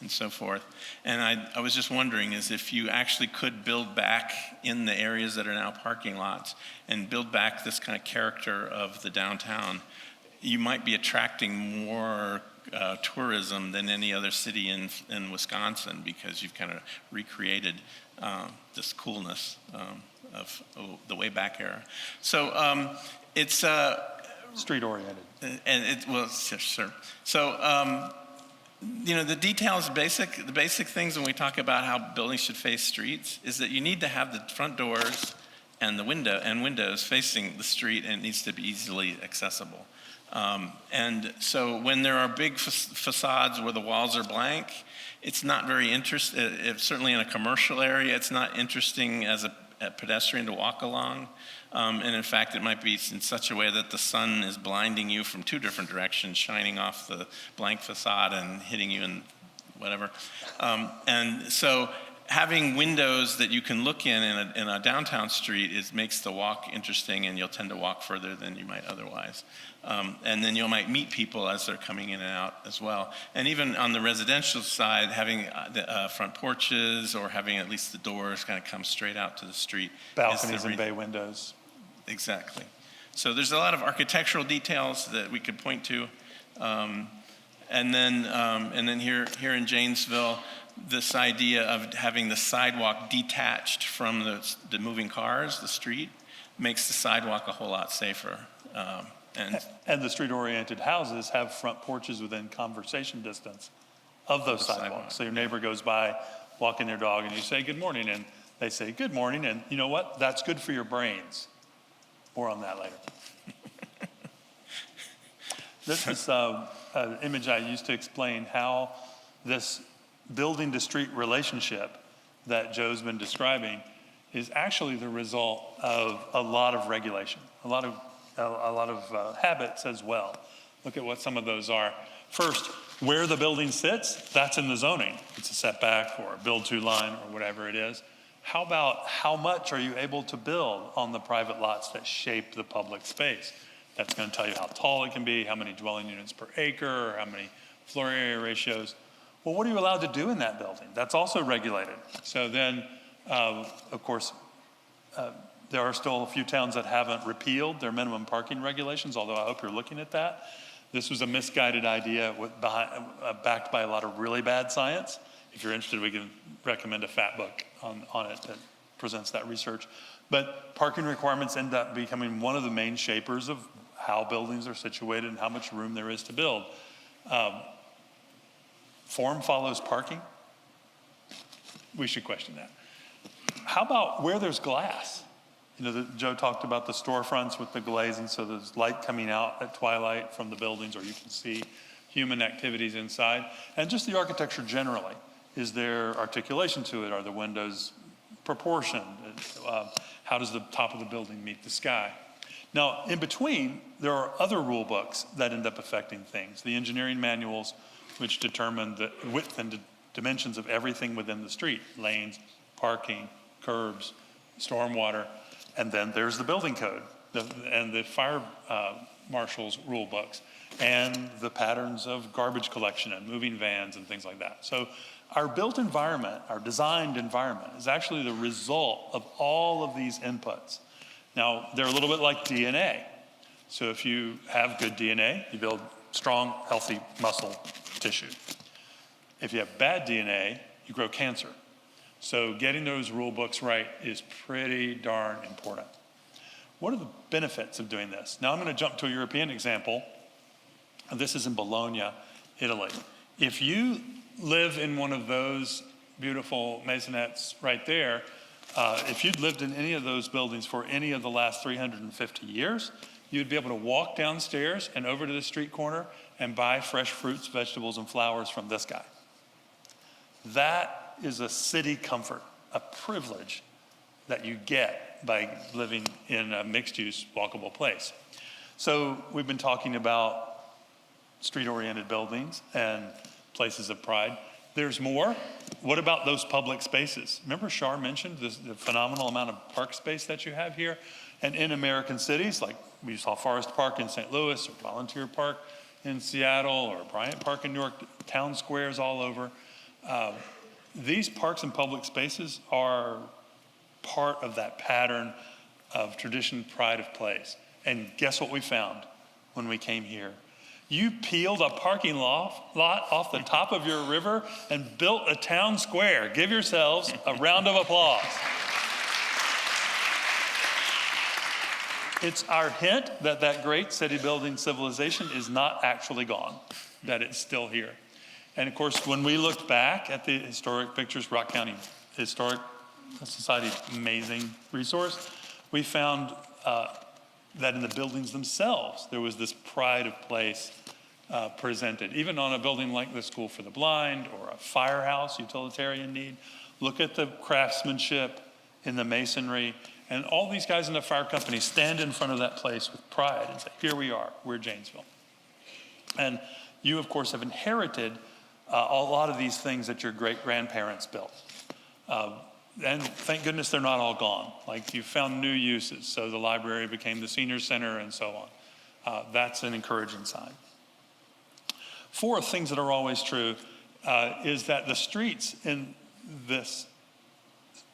and so forth. And I was just wondering is if you actually could build back in the areas that are now parking lots and build back this kind of character of the downtown, you might be attracting more tourism than any other city in Wisconsin, because you've kind of recreated this coolness of the way back era. So it's street oriented, and sure. So the details, the basic things when we talk about how buildings should face streets is that you need to have the front doors and the windows facing the street, and it needs to be easily accessible. And so when there are big facades where the walls are blank, it's not very interesting. Certainly in a commercial area, it's not interesting as a pedestrian to walk along. And in fact, it might be in such a way that the sun is blinding you from two different directions, shining off the blank facade and hitting you in whatever. And so having windows that you can look in a downtown street makes the walk interesting, and you'll tend to walk further than you might otherwise. And then you might meet people as they're coming in and out as well. And even on the residential side, having the front porches or having at least the doors kind of come straight out to the street. Balconies and bay windows. Exactly. So there's a lot of architectural details that we could point to. And then here in Janesville, this idea of having the sidewalk detached from the moving cars, the street, makes the sidewalk a whole lot safer. And the street-oriented houses have front porches within conversation distance of those sidewalks. So your neighbor goes by walking their dog and you say good morning and they say good morning, and you know what? That's good for your brains. More on that later. This is an image I used to explain how this building to street relationship that Joe's been describing is actually the result of a lot of regulation, a lot of habits as well. Look at what some of those are. First, where the building sits, that's in the zoning. It's a setback or a build-to line or whatever it is. How about how much are you able to build on the private lots that shape the public space? That's going to tell you how tall it can be, how many dwelling units per acre, or how many floor area ratios. Well, what are you allowed to do in that building? That's also regulated. So then, of course, there are still a few towns that haven't repealed their minimum parking regulations, although I hope you're looking at that. This was a misguided idea backed by a lot of really bad science. If you're interested, we can recommend a fat book on it that presents that research. But parking requirements end up becoming one of the main shapers of how buildings are situated and how much room there is to build. Form follows parking. We should question that. How about where there's glass? You know, Joe talked about the storefronts with the glazing, so there's light coming out at twilight from the buildings, or you can see human activities inside. And just the architecture generally. Is there articulation to it? Are the windows proportioned? How does the top of the building meet the sky? Now, in between, there are other rule books that end up affecting things. The engineering manuals, which determine the width and dimensions of everything within the street, lanes, parking, curbs, stormwater, and then there's the building code and the fire marshal's rule books and the patterns of garbage collection and moving vans and things like that. So our built environment, our designed environment, is actually the result of all of these inputs. Now, they're a little bit like DNA. So if you have good DNA, you build strong, healthy muscle tissue. If you have bad DNA, you grow cancer. So getting those rule books right is pretty darn important. What are the benefits of doing this? Now I'm going to jump to a European example. This is in Bologna, Italy. If you live in one of those beautiful maisonettes right there, if you'd lived in any of those buildings for any of the last 350 years, you'd be able to walk downstairs and over to the street corner and buy fresh fruits, vegetables, and flowers from this guy. That is a city comfort, a privilege that you get by living in a mixed-use, walkable place. So we've been talking about street-oriented buildings and places of pride. There's more. What about those public spaces? Remember Shar mentioned the phenomenal amount of park space that you have here? And in American cities, like we saw Forest Park in St. Louis, or Volunteer Park in Seattle, or Bryant Park in New York, town squares all over. These parks and public spaces are part of that pattern of tradition, pride of place. And guess what we found when we came here? You peeled a parking lot off the top of your river and built a town square. Give yourselves a round of applause. It's our hint that that great city building civilization is not actually gone, that it's still here. And of course, when we looked back at the historic pictures, Rock County Historic Society, amazing resource, we found that in the buildings themselves, there was this pride of place presented. Even on a building like the School for the Blind or a firehouse, utilitarian need, look at the craftsmanship in the masonry. And all these guys in the fire company stand in front of that place with pride and say, here we are, we're Janesville. And you, of course, have inherited a lot of these things that your great-grandparents built. And thank goodness they're not all gone. Like, you found new uses. So the library became the senior center and so on. That's an encouraging sign. Fourth, things that are always true, is that the streets in this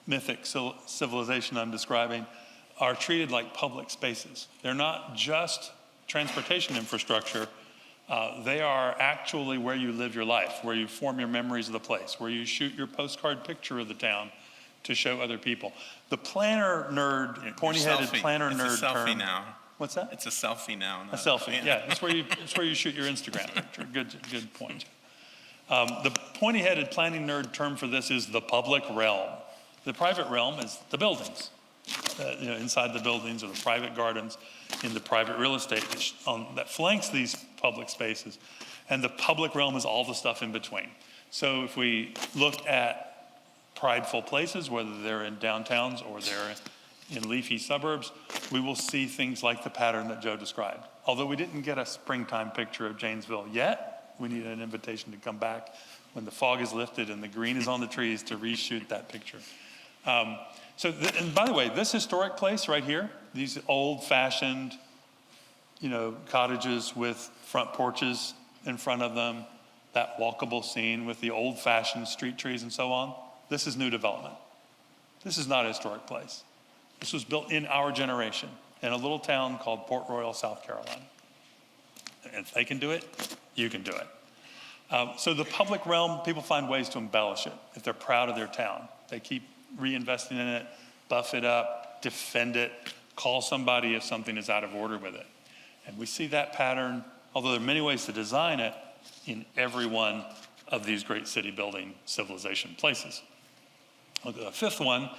mythic civilization I'm describing are treated like public spaces. They're not just transportation infrastructure. They are actually where you live your life, where you form your memories of the place, where you shoot your postcard picture of the town to show other people. The planner nerd, pointy-headed planner nerd It's a selfie term. now. What's that? It's a selfie now. A selfie, yeah. That's where you shoot your Instagram picture. Good point. The pointy-headed planning nerd term for this is the public realm. The private realm is the buildings, inside the buildings or the private gardens in the private real estate that flanks these public spaces. And the public realm is all the stuff in between. So if we look at prideful places, whether they're in downtowns or they're in leafy suburbs, we will see things like the pattern that Joe described. Although we didn't get a springtime picture of Janesville yet, we need an invitation to come back when the fog is lifted and the green is on the trees to reshoot that picture. And by the way, this historic place right here, these old-fashioned, cottages with front porches in front of them, that walkable scene with the old-fashioned street trees and so on, this is new development. This is not a historic place. This was built in our generation in a little town called Port Royal, South Carolina. And if they can do it, you can do it. So the public realm, people find ways to embellish it if they're proud of their town. They keep reinvesting in it, buff it up, defend it, call somebody if something is out of order with it. And we see that pattern, although there are many ways to design it, in every one of these great city building civilization places. I'll go to the fifth one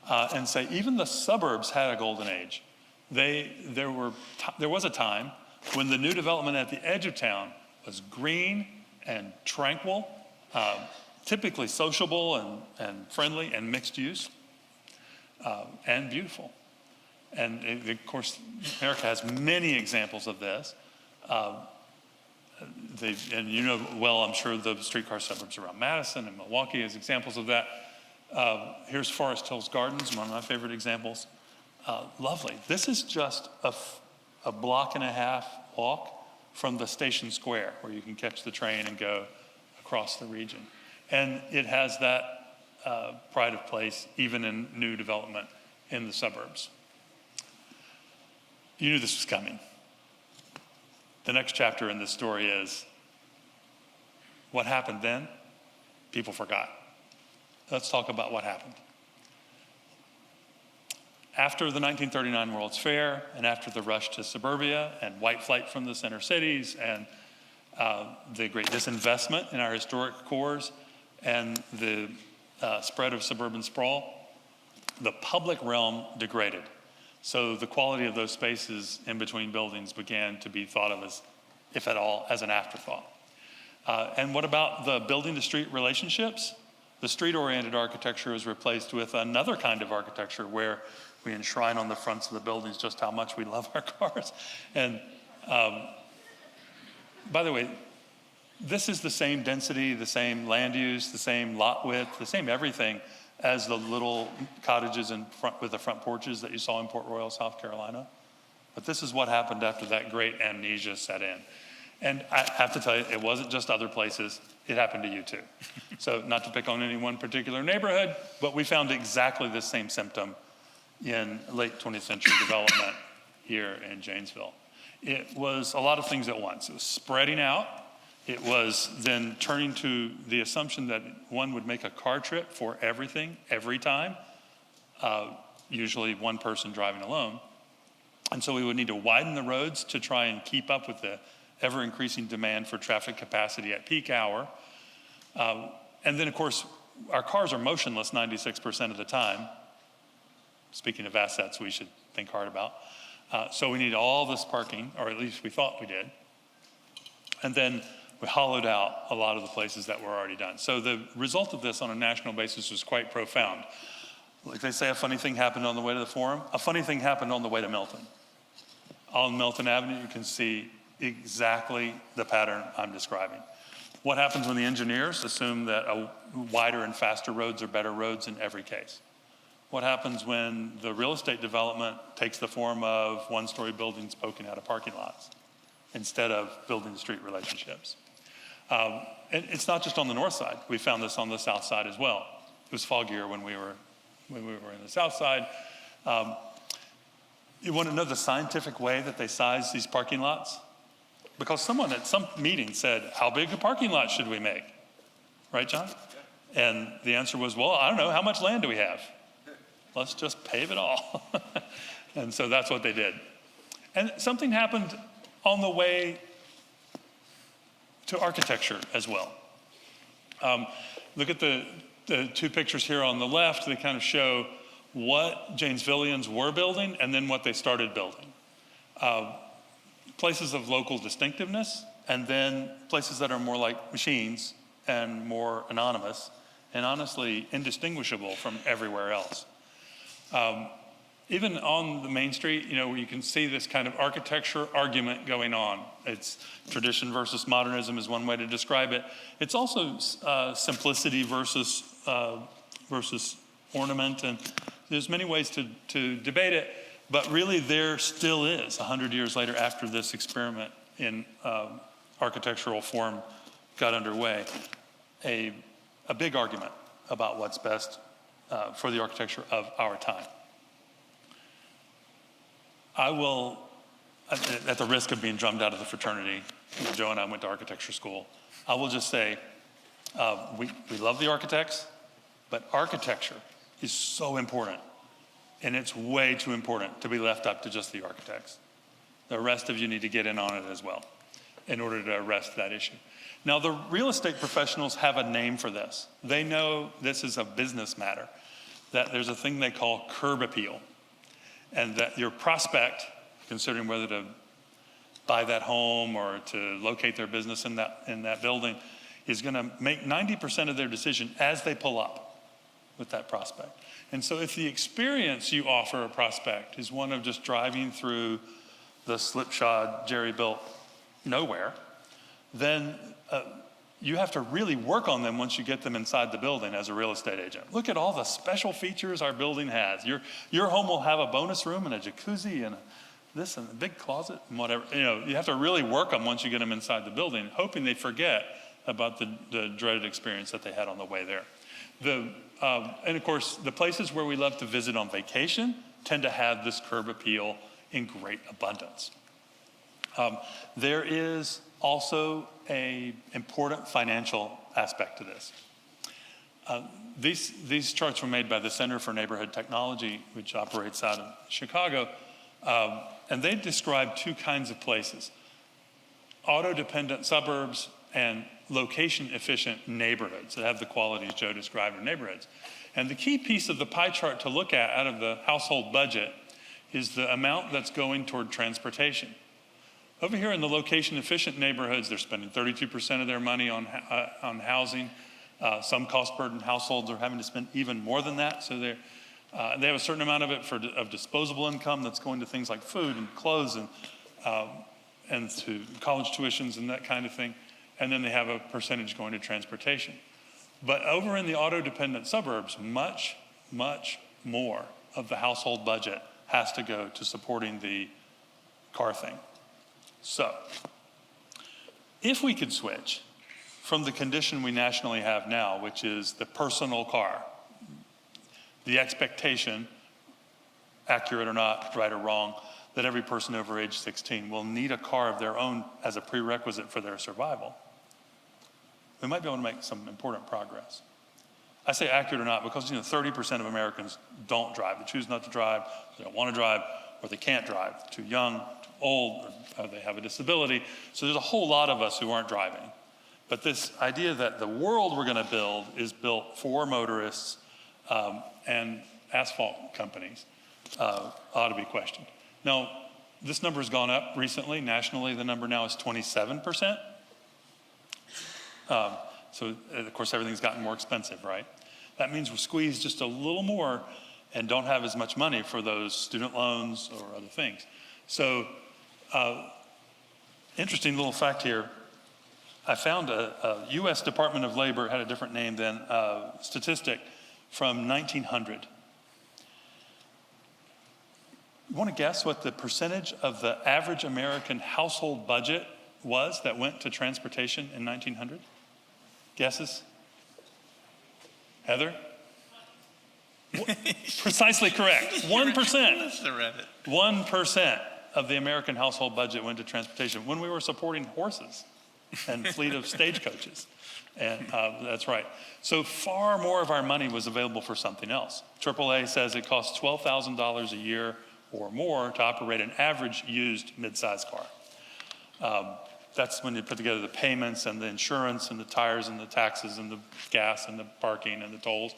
and say even the suburbs had a golden age. There was a time when the new development at the edge of town was green and tranquil, typically sociable and friendly and mixed use, and beautiful. And of course, America has many examples of this. I'm sure the streetcar suburbs around Madison and Milwaukee as examples of that. Here's Forest Hills Gardens, one of my favorite examples. Lovely. This is just a block and a half walk from the station square where you can catch the train and go across the region. And it has that pride of place even in new development in the suburbs. You knew this was coming. The next chapter in this story is what happened then, people forgot. Let's talk about what happened. After the 1939 World's Fair and after the rush to suburbia and white flight from the center cities and the great disinvestment in our historic cores and the spread of suburban sprawl, the public realm degraded. So the quality of those spaces in between buildings began to be thought of as, if at all, as an afterthought. And what about the building-to-street relationships? The street-oriented architecture was replaced with another kind of architecture where we enshrine on the fronts of the buildings just how much we love our cars. And by the way, this is the same density, the same land use, the same lot width, the same everything as the little cottages in front with the front porches that you saw in Port Royal, South Carolina. But this is what happened after that great amnesia set in. And I have to tell you, it wasn't just other places. It happened to you too. So not to pick on any one particular neighborhood, but we found exactly the same symptom in late 20th century development here in Janesville. It was a lot of things at once. It was spreading out. It was then turning to the assumption that one would make a car trip for everything, every time, usually one person driving alone. And so we would need to widen the roads to try and keep up with the ever-increasing demand for traffic capacity at peak hour. And then, of course, our cars are motionless 96% of the time. Speaking of assets we should think hard about. So we need all this parking, or at least we thought we did. And then we hollowed out a lot of the places that were already done. So the result of this on a national basis was quite profound. Like they say, a funny thing happened on the way to the Forum. A funny thing happened on the way to Milton. On Milton Avenue, you can see exactly the pattern I'm describing. What happens when the engineers assume that wider and faster roads are better roads in every case? What happens when the real estate development takes the form of one-story buildings poking out of parking lots instead of building street relationships? And it's not just on the north side. We found this on the south side as well. It was foggier when we were in the south side. You want to know the scientific way that they size these parking lots? Because someone at some meeting said, how big a parking lot should we make? Right, John? Yeah. And the answer was, well, I don't know, how much land do we have? Let's just pave it all. And so that's what they did. And something happened on the way to architecture as well. Look at the two pictures here on the left. They kind of show what Janesvillians were building and then what they started building. Places of local distinctiveness, and then places that are more like machines and more anonymous, and honestly indistinguishable from everywhere else. Even on the main street, you can see this kind of architecture argument going on. It's tradition versus modernism is one way to describe it. It's also simplicity versus ornament, and there's many ways to debate it, but really there still is, 100 years later after this experiment in architectural form got underway, a big argument about what's best for the architecture of our time. I will, at the risk of being drummed out of the fraternity, Joe and I went to architecture school, I will just say, we love the architects, but architecture is so important, and it's way too important to be left up to just the architects. The rest of you need to get in on it as well in order to arrest that issue. Now, the real estate professionals have a name for this. They know this is a business matter, that there's a thing they call curb appeal, and that your prospect, considering whether to buy that home or to locate their business in that building, is going to make 90% of their decision as they pull up with that prospect. And so if the experience you offer a prospect is one of just driving through the slipshod jerry-built nowhere, then you have to really work on them once you get them inside the building as a real estate agent. Look at all the special features our building has. Your home will have a bonus room and a jacuzzi and this and a big closet and whatever. You have to really work them once you get them inside the building, hoping they forget about the dreaded experience that they had on the way there. And of course, the places where we love to visit on vacation tend to have this curb appeal in great abundance. There is also an important financial aspect to this. These charts were made by the Center for Neighborhood Technology, which operates out of Chicago, and they describe two kinds of places: auto-dependent suburbs and location-efficient neighborhoods that have the qualities Joe described in neighborhoods. And the key piece of the pie chart to look at out of the household budget is the amount that's going toward transportation. Over here in the location-efficient neighborhoods, they're spending 32% of their money on housing. Some cost-burdened households are having to spend even more than that. So they have a certain amount of it of disposable income that's going to things like food and clothes and to college tuitions and that kind of thing. And then they have a percentage going to transportation. But over in the auto-dependent suburbs, much, much more of the household budget has to go to supporting the car thing. So, if we could switch from the condition we nationally have now, which is the personal car, the expectation, accurate or not, right or wrong, that every person over age 16 will need a car of their own as a prerequisite for their survival, we might be able to make some important progress. I say accurate or not because 30% of Americans don't drive. They choose not to drive, they don't want to drive, or they can't drive. Too young, too old, or they have a disability. So there's a whole lot of us who aren't driving. But this idea that the world we're going to build is built for motorists and asphalt companies ought to be questioned. Now, this number has gone up recently. Nationally, the number now is 27%. So, of course, everything's gotten more expensive, right? That means we're squeezed just a little more and don't have as much money for those student loans or other things. So, interesting little fact here. I found a U.S. Department of Labor, had a different name than statistic from 1900. You want to guess what the percentage of the average American household budget was that went to transportation in 1900? Guesses? Heather? Precisely correct. 1%. 1% of the American household budget went to transportation when we were supporting horses and fleet of stagecoaches. And that's right. So far more of our money was available for something else. AAA says it costs $12,000 a year or more to operate an average used mid-size car. That's when you put together the payments and the insurance and the tires and the taxes and the gas and the parking and the tolls.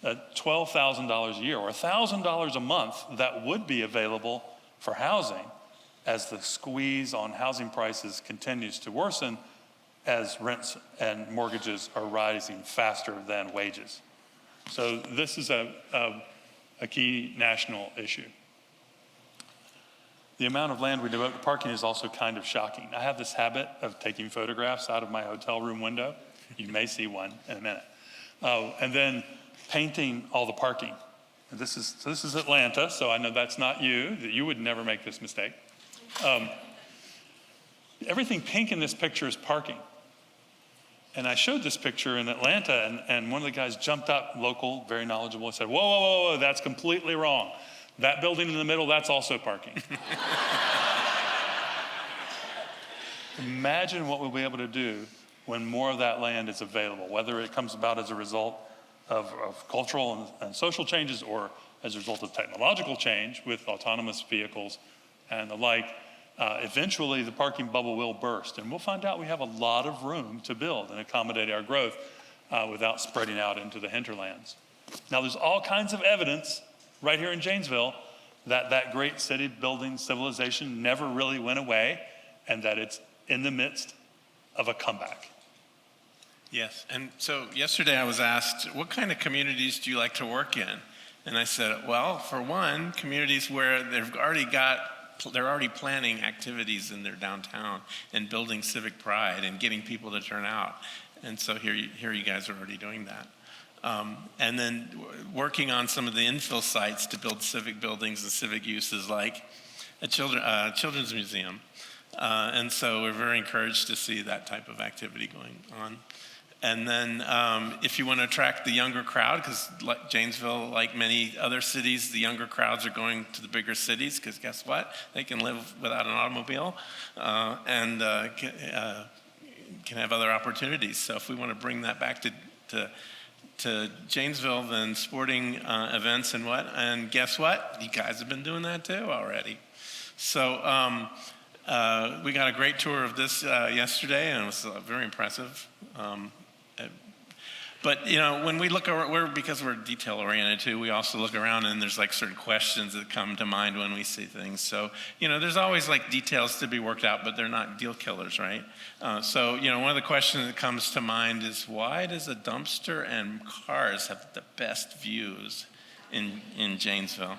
$12,000 a year or $1,000 a month that would be available for housing as the squeeze on housing prices continues to worsen as rents and mortgages are rising faster than wages. So this is a key national issue. The amount of land we devote to parking is also kind of shocking. I have this habit of taking photographs out of my hotel room window. You may see one in a minute. And then painting all the parking. And this is Atlanta, so I know that's not you, that you would never make this mistake. Everything pink in this picture is parking. And I showed this picture in Atlanta, and one of the guys jumped up, local, very knowledgeable, and said, whoa, whoa, whoa, whoa, that's completely wrong. That building in the middle, that's also parking. Imagine what we'll be able to do when more of that land is available, whether it comes about as a result of cultural and social changes or as a result of technological change with autonomous vehicles and the like. Eventually, the parking bubble will burst, and we'll find out we have a lot of room to build and accommodate our growth without spreading out into the hinterlands. Now, there's all kinds of evidence right here in Janesville that that great city building civilization never really went away and that it's in the midst of a comeback. Yes, and so yesterday I was asked, what kind of communities do you like to work in? And I said, well, for one, communities where they're already planning activities in their downtown and building civic pride and getting people to turn out. And so here you guys are already doing that. And then working on some of the infill sites to build civic buildings and civic uses like a children's museum. And so we're very encouraged to see that type of activity going on. And then if you want to attract the younger crowd, because like Janesville, like many other cities, the younger crowds are going to the bigger cities because guess what? They can live without an automobile and can have other opportunities. So if we want to bring that back to Janesville, then sporting events and guess what? You guys have been doing that too already. So we got a great tour of this yesterday, and it was very impressive. But you know, when we look around, because we're detail oriented too, we also look around and there's like certain questions that come to mind when we see things. So you know, there's always like details to be worked out, but they're not deal killers, right? So you know, one of the questions that comes to mind is why does a dumpster and cars have the best views in Janesville?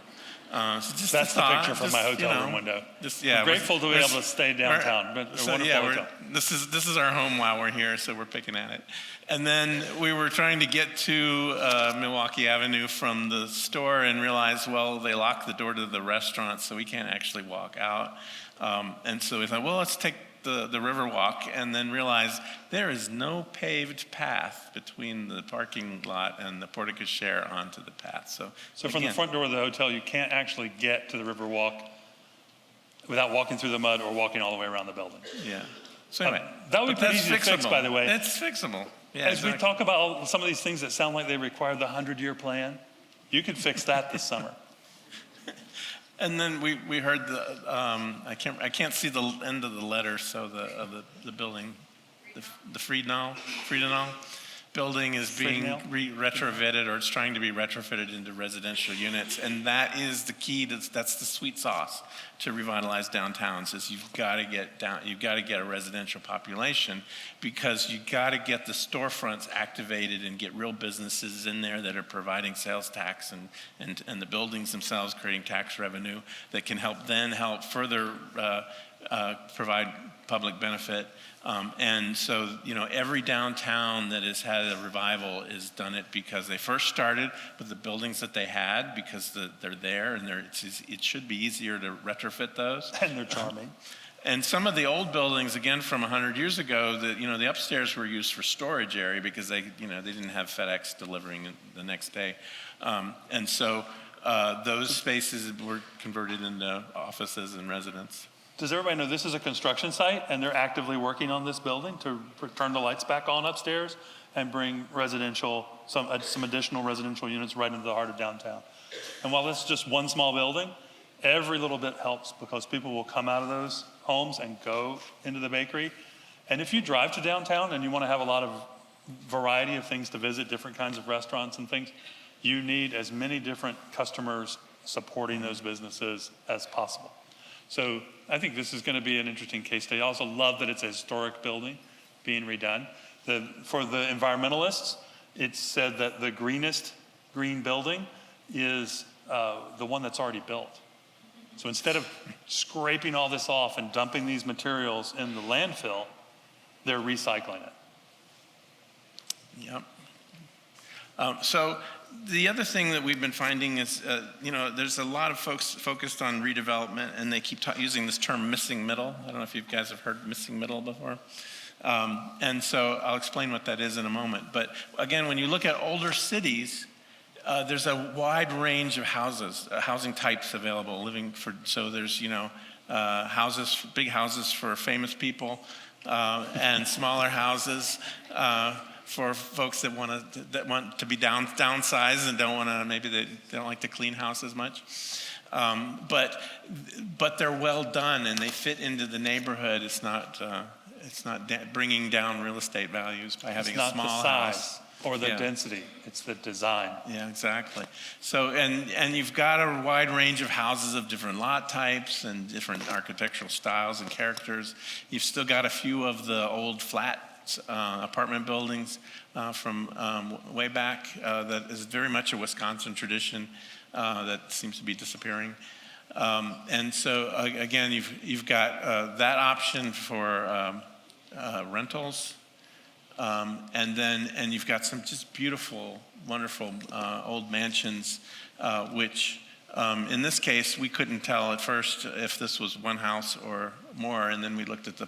So that's the picture from my hotel room window. We're grateful to be able to stay downtown, but a wonderful hotel. This is our home while we're here, so we're picking at it. And then we were trying to get to Milwaukee Avenue from the store and realized, well, they locked the door to the restaurant, so we can't actually walk out. And so we thought, well, let's take the river walk, and then realized there is no paved path between the parking lot and the porte cochere onto the path. So from the front door of the hotel, you can't actually get to the river walk without walking through the mud or walking all the way around the building. Yeah. So anyway, that would be pretty easy to fix, by the way. It's fixable. Yeah, As we talk about some of these things that sound like they require the 100-year plan, you could fix that this summer. And then we heard the I can't see the end of the letter, so the building, the Friedenau building is being retrofitted, or it's trying to be retrofitted into residential units, and that is the key. That's the sweet sauce to revitalize downtowns. Is you've got to get a residential population, because you got to get the storefronts activated and get real businesses in there that are providing sales tax and the buildings themselves creating tax revenue that can help further provide public benefit. And so, you know, every downtown that has had a revival has done it because they first started with the buildings that they had, because they're there, and it should be easier to retrofit those. And they're charming. And some of the old buildings, again, from 100 years ago, the upstairs were used for storage area because they didn't have FedEx delivering the next day. And so those spaces were converted into offices and residents. Does everybody know this is a construction site, and they're actively working on this building to turn the lights back on upstairs and bring some additional residential units right into the heart of downtown? And while this is just one small building, every little bit helps, because people will come out of those homes and go into the bakery, And if you drive to downtown and you want to have a lot of variety of things to visit, different kinds of restaurants and things, you need as many different customers supporting those businesses as possible. So I think this is going to be an interesting case study. I also love that it's a historic building being redone. For the environmentalists, it's said that the greenest green building is the one that's already built. So instead of scraping all this off and dumping these materials in the landfill, they're recycling it. Yep. So the other thing that we've been finding is, there's a lot of folks focused on redevelopment, and they keep using this term missing middle. I don't know if you guys have heard missing middle before. And so I'll explain what that is in a moment. But again, when you look at older cities, there's a wide range of housing types available. So there's houses, big houses for famous people, and smaller houses for folks that want to be downsized and maybe they don't like to clean house as much. But they're well done and they fit into the neighborhood. It's not bringing down real estate values by having a small house. Or the density, it's the design. Yeah, exactly. So, and you've got a wide range of houses of different lot types and different architectural styles and characters. You've still got a few of the old flat apartment buildings from way back that is very much a Wisconsin tradition that seems to be disappearing. And so, again, you've got that option for rentals. And you've got some just beautiful, wonderful old mansions, which in this case, we couldn't tell at first if this was one house or more. And then we looked at the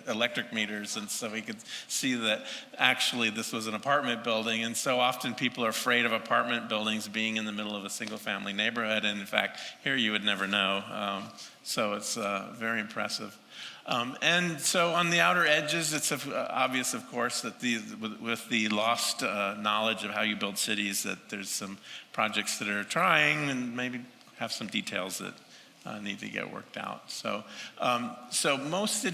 electric meters, and so we could see that actually this was an apartment building. And so often people are afraid of apartment buildings being in the middle of a single family neighborhood. And in fact, here you would never know. So it's very impressive. And so on the outer edges, it's obvious, of course, that with the lost knowledge of how you build cities, that there's some projects that are trying and maybe have some details that need to get worked out. So most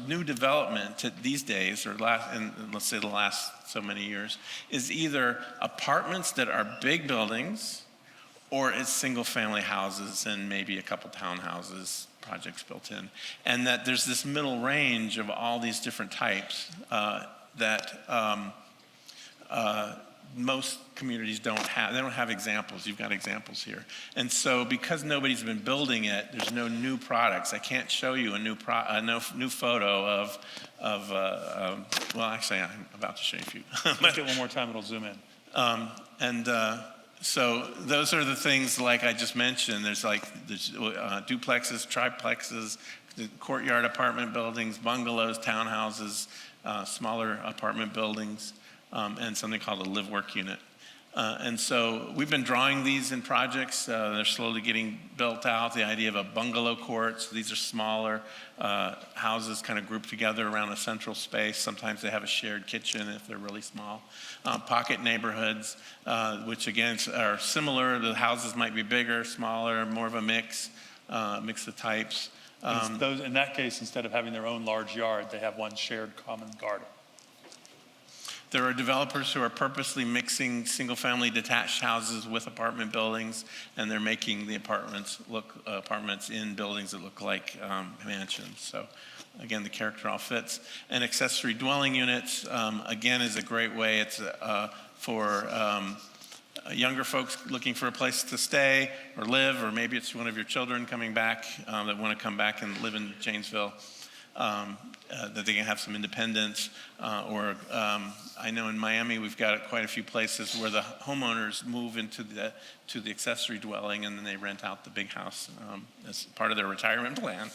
new development these days, or let's say the last so many years, is either apartments that are big buildings, or it's single-family houses and maybe a couple townhouses projects built in, and that there's this middle range of all these different types that most communities don't have. They don't have examples. You've got examples here. And so because nobody's been building it, there's no new products. I can't show you a new photo of well, actually, I'm about to show you a few. Let's get one more time, it'll zoom in. So those are the things like I just mentioned. There's duplexes, triplexes, courtyard apartment buildings, bungalows, townhouses, smaller apartment buildings, and something called a live-work unit. And so we've been drawing these in projects. They're slowly getting built out. The idea of a bungalow court. So these are smaller houses kind of grouped together around a central space. Sometimes they have a shared kitchen if they're really small. Pocket neighborhoods, which again are similar. The houses might be bigger, smaller, more of a mix of types. In that case, instead of having their own large yard, they have one shared common garden. There are developers who are purposely mixing single-family detached houses with apartment buildings, and they're making the apartments in buildings that look like mansions. So, again, the character all fits. And accessory dwelling units, again, is a great way. It's for younger folks looking for a place to stay or live, or maybe it's one of your children coming back that want to come back and live in Janesville. That they can have some independence, or I know in Miami we've got quite a few places where the homeowners move into the accessory dwelling and then they rent out the big house as part of their retirement plan.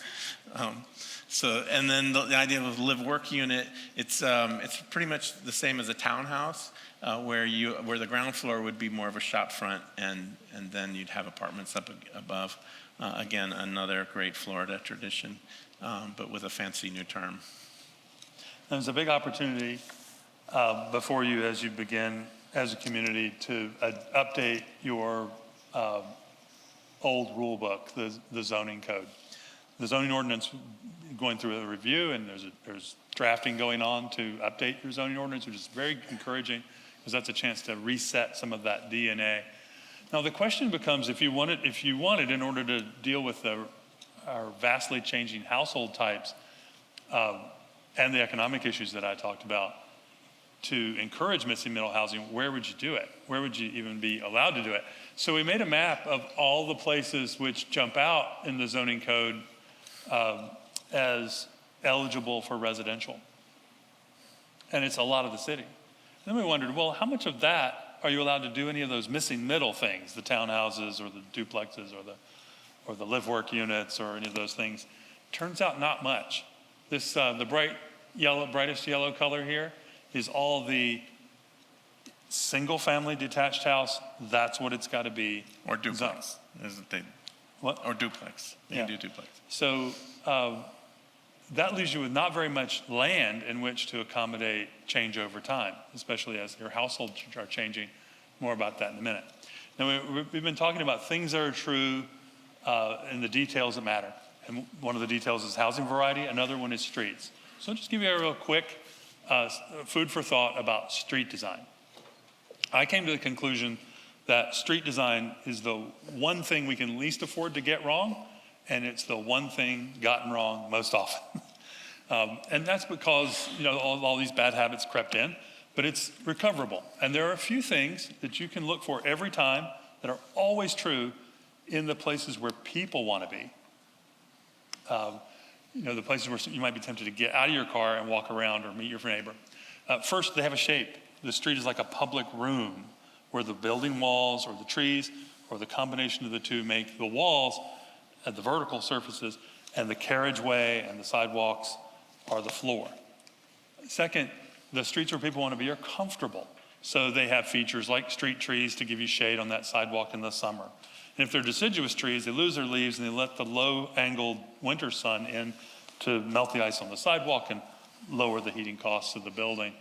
And then the idea of a live-work unit, it's pretty much the same as a townhouse, where the ground floor would be more of a shop front, and then you'd have apartments up above. Again, another great Florida tradition. But with a fancy new term. There's a big opportunity before you as you begin as a community to update your old rule book, the zoning code. The zoning ordinance going through a review, and there's drafting going on to update your zoning ordinance, which is very encouraging because that's a chance to reset some of that DNA. Now the question becomes, if you wanted in order to deal with our vastly changing household types and the economic issues that I talked about, to encourage missing middle housing, where would you do it? Where would you even be allowed to do it? So we made a map of all the places which jump out in the zoning code as eligible for residential. And it's a lot of the city. Then we wondered, well, how much of that are you allowed to do any of those missing middle things, the townhouses or the duplexes or the live-work units or any of those things? Turns out not much. This, the brightest yellow color here is all the single-family detached house. That's what it's got to be. Or duplex, isn't it? What? Or duplex. You Yeah. can do duplex. So that leaves you with not very much land in which to accommodate change over time, especially as your households are changing. More about that in a minute. Now, we've been talking about things that are true and the details that matter. And one of the details is housing variety. Another one is streets. So I'll just give you a real quick food for thought about street design. I came to the conclusion that street design is the one thing we can least afford to get wrong, and it's the one thing gotten wrong most often. And that's because all these bad habits crept in, but it's recoverable. And there are a few things that you can look for every time that are always true in the places where people want to be. The places where you might be tempted to get out of your car and walk around or meet your neighbor. First, they have a shape. The street is like a public room where the building walls or the trees or the combination of the two make the walls and the vertical surfaces, and the carriageway and the sidewalks are the floor. Second, the streets where people want to be are comfortable. So they have features like street trees to give you shade on that sidewalk in the summer. And if they're deciduous trees, they lose their leaves and they let the low-angled winter sun in to melt the ice on the sidewalk and lower the heating costs of the building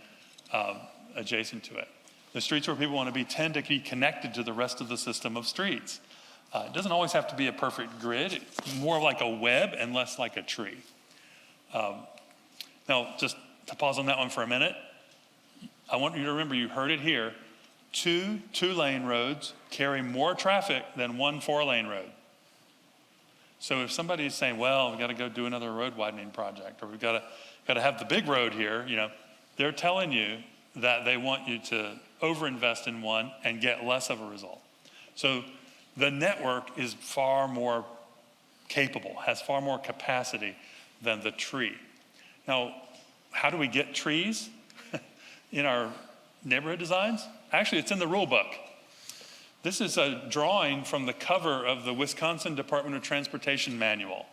adjacent to it. The streets where people want to be tend to be connected to the rest of the system of streets. It doesn't always have to be a perfect grid. It's more like a web and less like a tree. Now, just to pause on that one for a minute, I want you to remember, you heard it here, 2 two-lane roads carry more traffic than 1 4-lane road. So if somebody is saying, well, we've got to go do another road widening project, or we've got to have the big road here, they're telling you that they want you to overinvest in one and get less of a result. So the network is far more capable, has far more capacity than the tree. Now, how do we get trees in our neighborhood designs? Actually, it's in the rule book. This is a drawing from the cover of the Wisconsin Department of Transportation manual.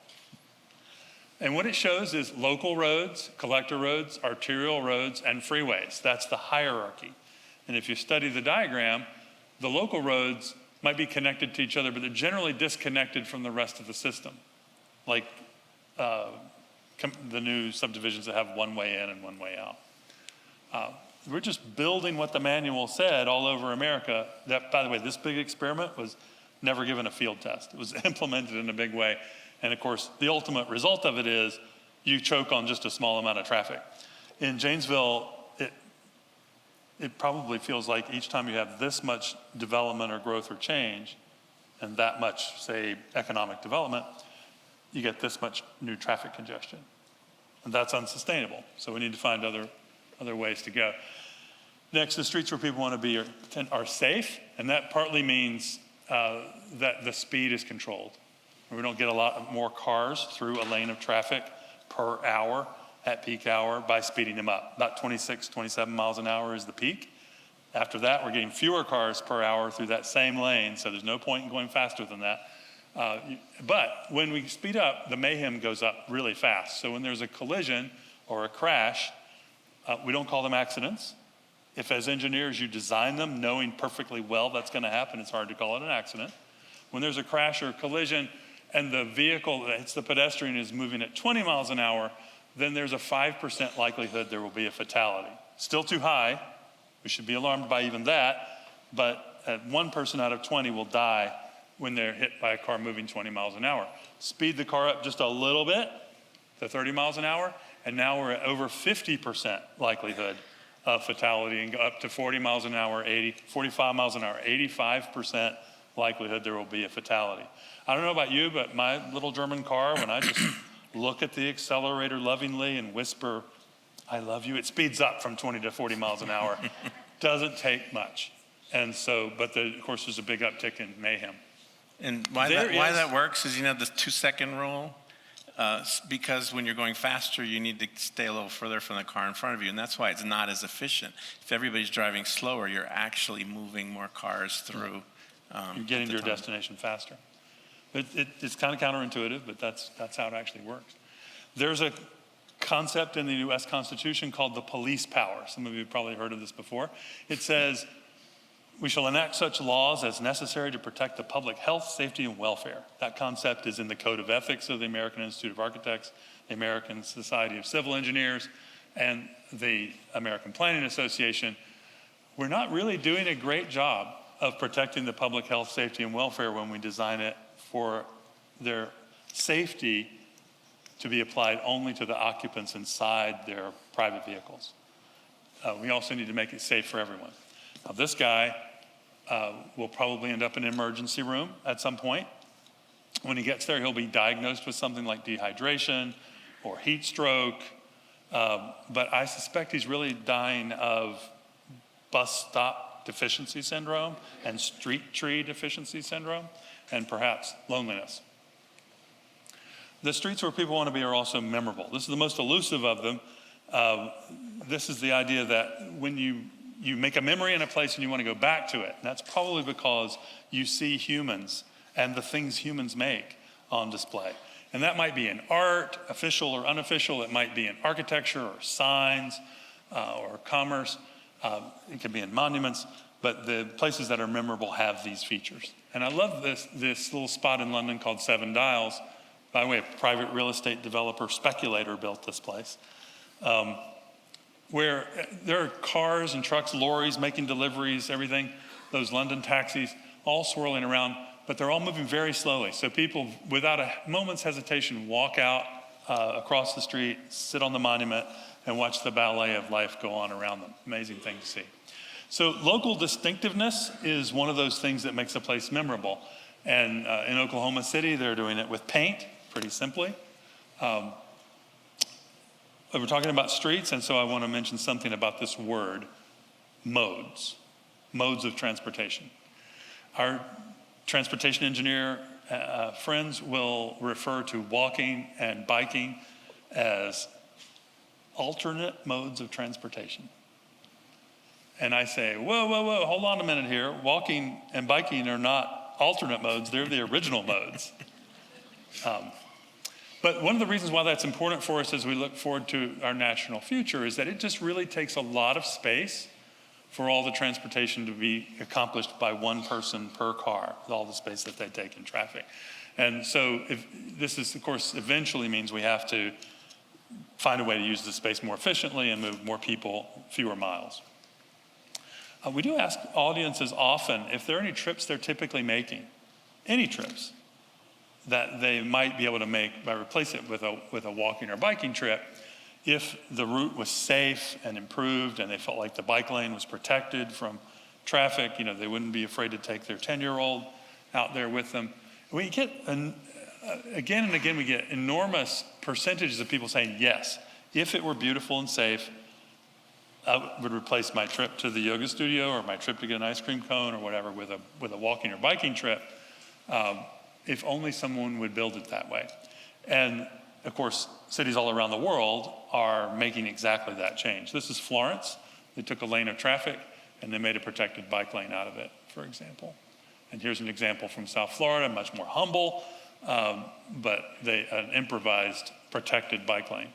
And what it shows is local roads, collector roads, arterial roads, and freeways. That's the hierarchy. And if you study the diagram, the local roads might be connected to each other, but they're generally disconnected from the rest of the system. Like the new subdivisions that have one way in and one way out. We're just building what the manual said all over America. That, by the way, this big experiment was never given a field test. It was implemented in a big way. And of course, the ultimate result of it is you choke on just a small amount of traffic. In Janesville, it probably feels like each time you have this much development or growth or change, and that much, say, economic development, you get this much new traffic congestion. And that's unsustainable. So we need to find other ways to go. Next, the streets where people want to be are safe, and that partly means that the speed is controlled. We don't get a lot more cars through a lane of traffic per hour at peak hour by speeding them up. About 26, 27 miles an hour is the peak. After that, we're getting fewer cars per hour through that same lane, so there's no point in going faster than that. But when we speed up, the mayhem goes up really fast. So when there's a collision or a crash, we don't call them accidents. If as engineers you design them knowing perfectly well that's going to happen, it's hard to call it an accident. When there's a crash or a collision and the vehicle that hits the pedestrian is moving at 20 miles an hour, then there's a 5% likelihood there will be a fatality. Still too high. We should be alarmed by even that, but 1 person out of 20 will die when they're hit by a car moving 20 miles an hour. Speed the car up just a little bit, to 30 miles an hour, and now we're at over 50% likelihood of fatality, and go up to 40 miles an hour, 45 miles an hour, 85% likelihood there will be a fatality. I don't know about you, but my little German car, when I just look at the accelerator lovingly and whisper, "I love you," it speeds up from 20 to 40 miles an hour. Doesn't take much. And so, but of course, there's a big uptick in mayhem. And why that works is, the 2-second rule. Because when you're going faster, you need to stay a little further from the car in front of you, and that's why it's not as efficient. If everybody's driving slower, you're actually moving more cars through. You're getting to your destination faster. It's kind of counterintuitive, but that's how it actually works. There's a concept in the U.S. Constitution called the police power. Some of you have probably heard of this before. It says, "We shall enact such laws as necessary to protect the public health, safety, and welfare." That concept is in the Code of Ethics of the American Institute of Architects, the American Society of Civil Engineers, and the American Planning Association. We're not really doing a great job of protecting the public health, safety, and welfare when we design it for their safety to be applied only to the occupants inside their private vehicles. We also need to make it safe for everyone. Now, this guy will probably end up in an emergency room at some point. When he gets there, he'll be diagnosed with something like dehydration or heat stroke. But I suspect he's really dying of bus stop deficiency syndrome and street tree deficiency syndrome, and perhaps loneliness. The streets where people want to be are also memorable. This is the most elusive of them. This is the idea that when you make a memory in a place and you want to go back to it. And that's probably because you see humans and the things humans make on display. And that might be in art, official or unofficial. It might be in architecture or signs or commerce. It could be in monuments. But the places that are memorable have these features. And I love this little spot in London called Seven Dials. By the way, a private real estate developer speculator built this place. Where there are cars and trucks, lorries making deliveries, everything, those London taxis, all swirling around, but they're all moving very slowly. So people, without a moment's hesitation, walk out across the street, sit on the monument, and watch the ballet of life go on around them. Amazing thing to see. So local distinctiveness is one of those things that makes a place memorable. And in Oklahoma City, they're doing it with paint, pretty simply. We're talking about streets, and so I want to mention something about this word, modes of transportation. Our transportation engineer friends will refer to walking and biking as alternate modes of transportation. And I say, whoa, hold on a minute here. Walking and biking are not alternate modes, they're the original modes. But one of the reasons why that's important for us as we look forward to our national future is that it just really takes a lot of space for all the transportation to be accomplished by one person per car, with all the space that they take in traffic. And so this is, of course, eventually means we have to find a way to use the space more efficiently and move more people, fewer miles. We do ask audiences often if there are any trips they're typically making, any trips, that they might be able to make by replace it with a walking or biking trip if the route was safe and improved and they felt like the bike lane was protected from traffic. They wouldn't be afraid to take their 10-year-old out there with them. We get, again and again, we get enormous percentages of people saying, yes, if it were beautiful and safe, I would replace my trip to the yoga studio or my trip to get an ice cream cone or whatever with a walking or biking trip. If only someone would build it that way. And of course, cities all around the world are making exactly that change. This is Florence. They took a lane of traffic and they made a protected bike lane out of it, for example. And here's an example from South Florida, much more humble, but an improvised protected bike lane.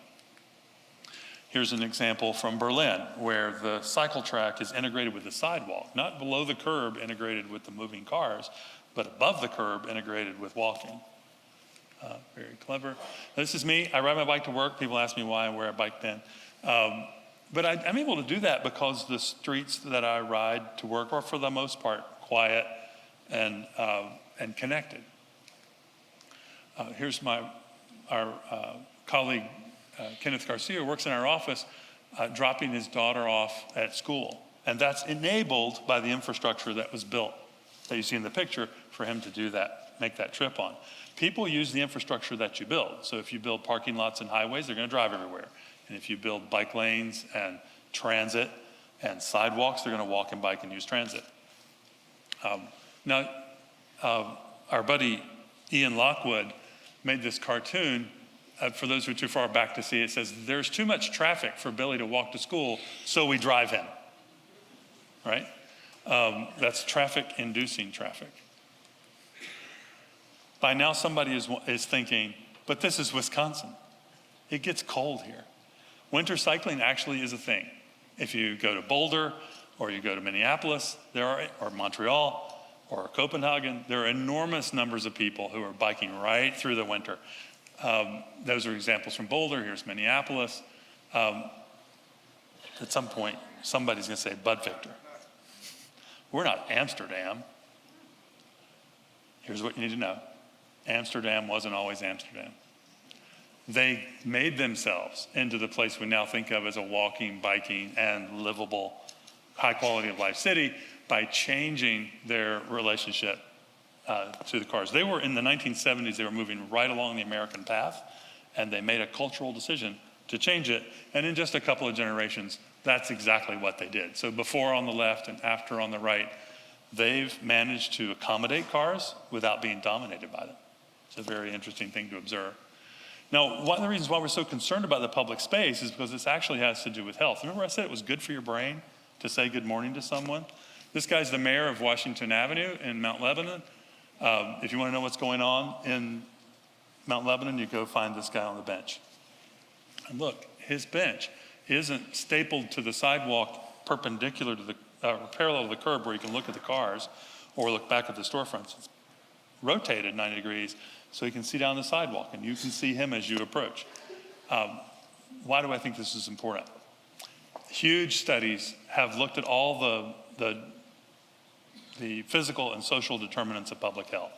Here's an example from Berlin, where the cycle track is integrated with the sidewalk, not below the curb integrated with the moving cars, but above the curb integrated with walking. Very clever. This is me. I ride my bike to work. People ask me why I wear a bike pin. But I'm able to do that because the streets that I ride to work are, for the most part, quiet and connected. Here's our colleague, Kenneth Garcia, works in our office, dropping his daughter off at school. And that's enabled by the infrastructure that was built, that you see in the picture, for him to do that, make that trip on. People use the infrastructure that you build. So if you build parking lots and highways, they're going to drive everywhere. And if you build bike lanes and transit and sidewalks, they're going to walk and bike and use transit. Now, our buddy Ian Lockwood made this cartoon. For those who are too far back to see, it says, "There's too much traffic for Billy to walk to school, so we drive him." Right? That's traffic-inducing traffic. By now, somebody is thinking, but this is Wisconsin. It gets cold here. Winter cycling actually is a thing. If you go to Boulder, or you go to Minneapolis, or Montreal, or Copenhagen, there are enormous numbers of people who are biking right through the winter. Those are examples from Boulder. Here's Minneapolis. At some point, somebody's going to say, "Bud Victor." We're not Amsterdam. Here's what you need to know. Amsterdam wasn't always Amsterdam. They made themselves into the place we now think of as a walking, biking, and livable, high quality of life city by changing their relationship to the cars. They were, in the 1970s, they were moving right along the American path, and they made a cultural decision to change it. And in just a couple of generations, that's exactly what they did. So before on the left and after on the right, they've managed to accommodate cars without being dominated by them. It's a very interesting thing to observe. Now, one of the reasons why we're so concerned about the public space is because this actually has to do with health. Remember I said it was good for your brain to say good morning to someone? This guy's the mayor of Washington Avenue in Mount Lebanon. If you want to know what's going on in Mount Lebanon, you go find this guy on the bench. And look, his bench isn't stapled to the sidewalk perpendicular to the, parallel to the curb where you can look at the cars or look back at the storefronts. It's rotated 90 degrees so you can see down the sidewalk and you can see him as you approach. Why do I think this is important? Huge studies have looked at all the physical and social determinants of public health.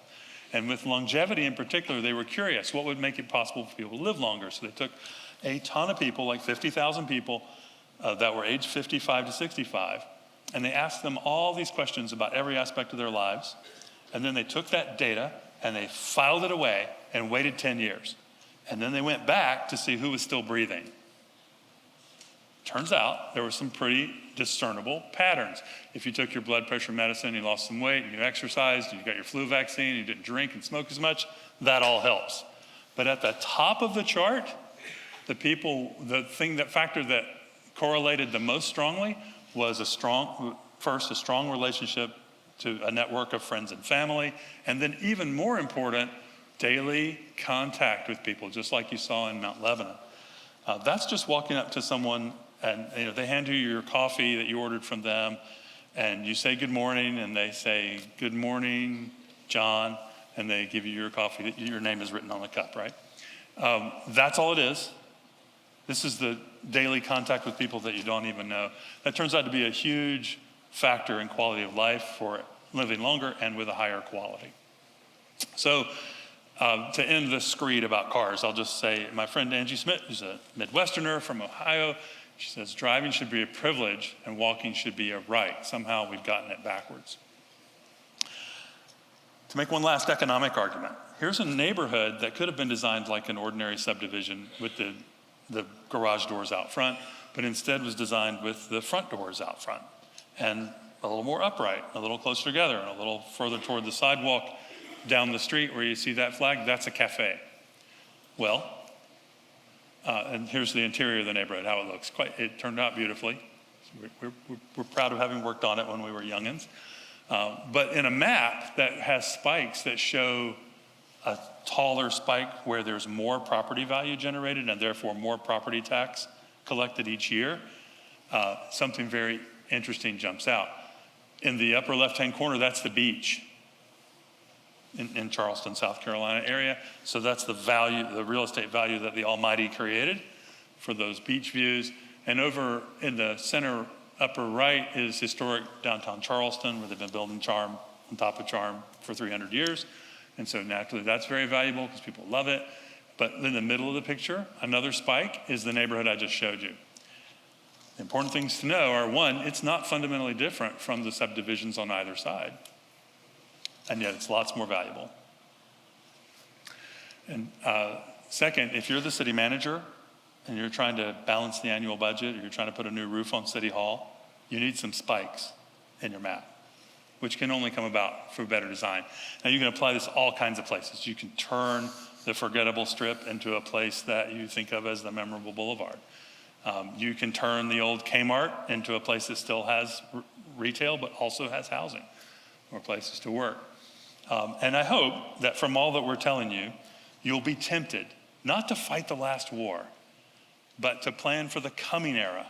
And with longevity in particular, they were curious what would make it possible for people to live longer. So they took a ton of people, like 50,000 people that were aged 55 to 65, and they asked them all these questions about every aspect of their lives. And then they took that data and they filed it away and waited 10 years. And then they went back to see who was still breathing. Turns out there were some pretty discernible patterns. If you took your blood pressure medicine, you lost some weight, and you exercised, and you got your flu vaccine, and you didn't drink and smoke as much, that all helps. But at the top of the chart, the factor that correlated the most strongly was a strong relationship to a network of friends and family, and then even more important, daily contact with people, just like you saw in Mount Lebanon. That's just walking up to someone and they hand you your coffee that you ordered from them, and you say good morning, and they say, "Good morning, John," and they give you your coffee. Your name is written on the cup, right? That's all it is. This is the daily contact with people that you don't even know. That turns out to be a huge factor in quality of life for living longer and with a higher quality. So to end this screed about cars, I'll just say my friend Angie Smith, who's a Midwesterner from Ohio, she says driving should be a privilege and walking should be a right. Somehow we've gotten it backwards. To make one last economic argument, here's a neighborhood that could have been designed like an ordinary subdivision with the garage doors out front, but instead was designed with the front doors out front and a little more upright, a little closer together, and a little further toward the sidewalk down the street where you see that flag, that's a cafe. Well, and here's the interior of the neighborhood, how it looks. It turned out beautifully. We're proud of having worked on it when we were youngins. But in a map that has spikes that show a taller spike where there's more property value generated and therefore more property tax collected each year, something very interesting jumps out. In the upper left-hand corner, that's the beach in Charleston, South Carolina area. So that's the value, the real estate value that the Almighty created for those beach views. And over in the center upper right is historic downtown Charleston, where they've been building charm on top of charm for 300 years. And so naturally that's very valuable because people love it. But in the middle of the picture, another spike is the neighborhood I just showed you. The important things to know are, one, it's not fundamentally different from the subdivisions on either side, and yet it's lots more valuable. And second, if you're the city manager and you're trying to balance the annual budget, or you're trying to put a new roof on City Hall, you need some spikes in your map, which can only come about through better design. Now, you can apply this all kinds of places. You can turn the forgettable strip into a place that you think of as the memorable boulevard. You can turn the old Kmart into a place that still has retail, but also has housing or places to work. And I hope that from all that we're telling you, you'll be tempted not to fight the last war, but to plan for the coming era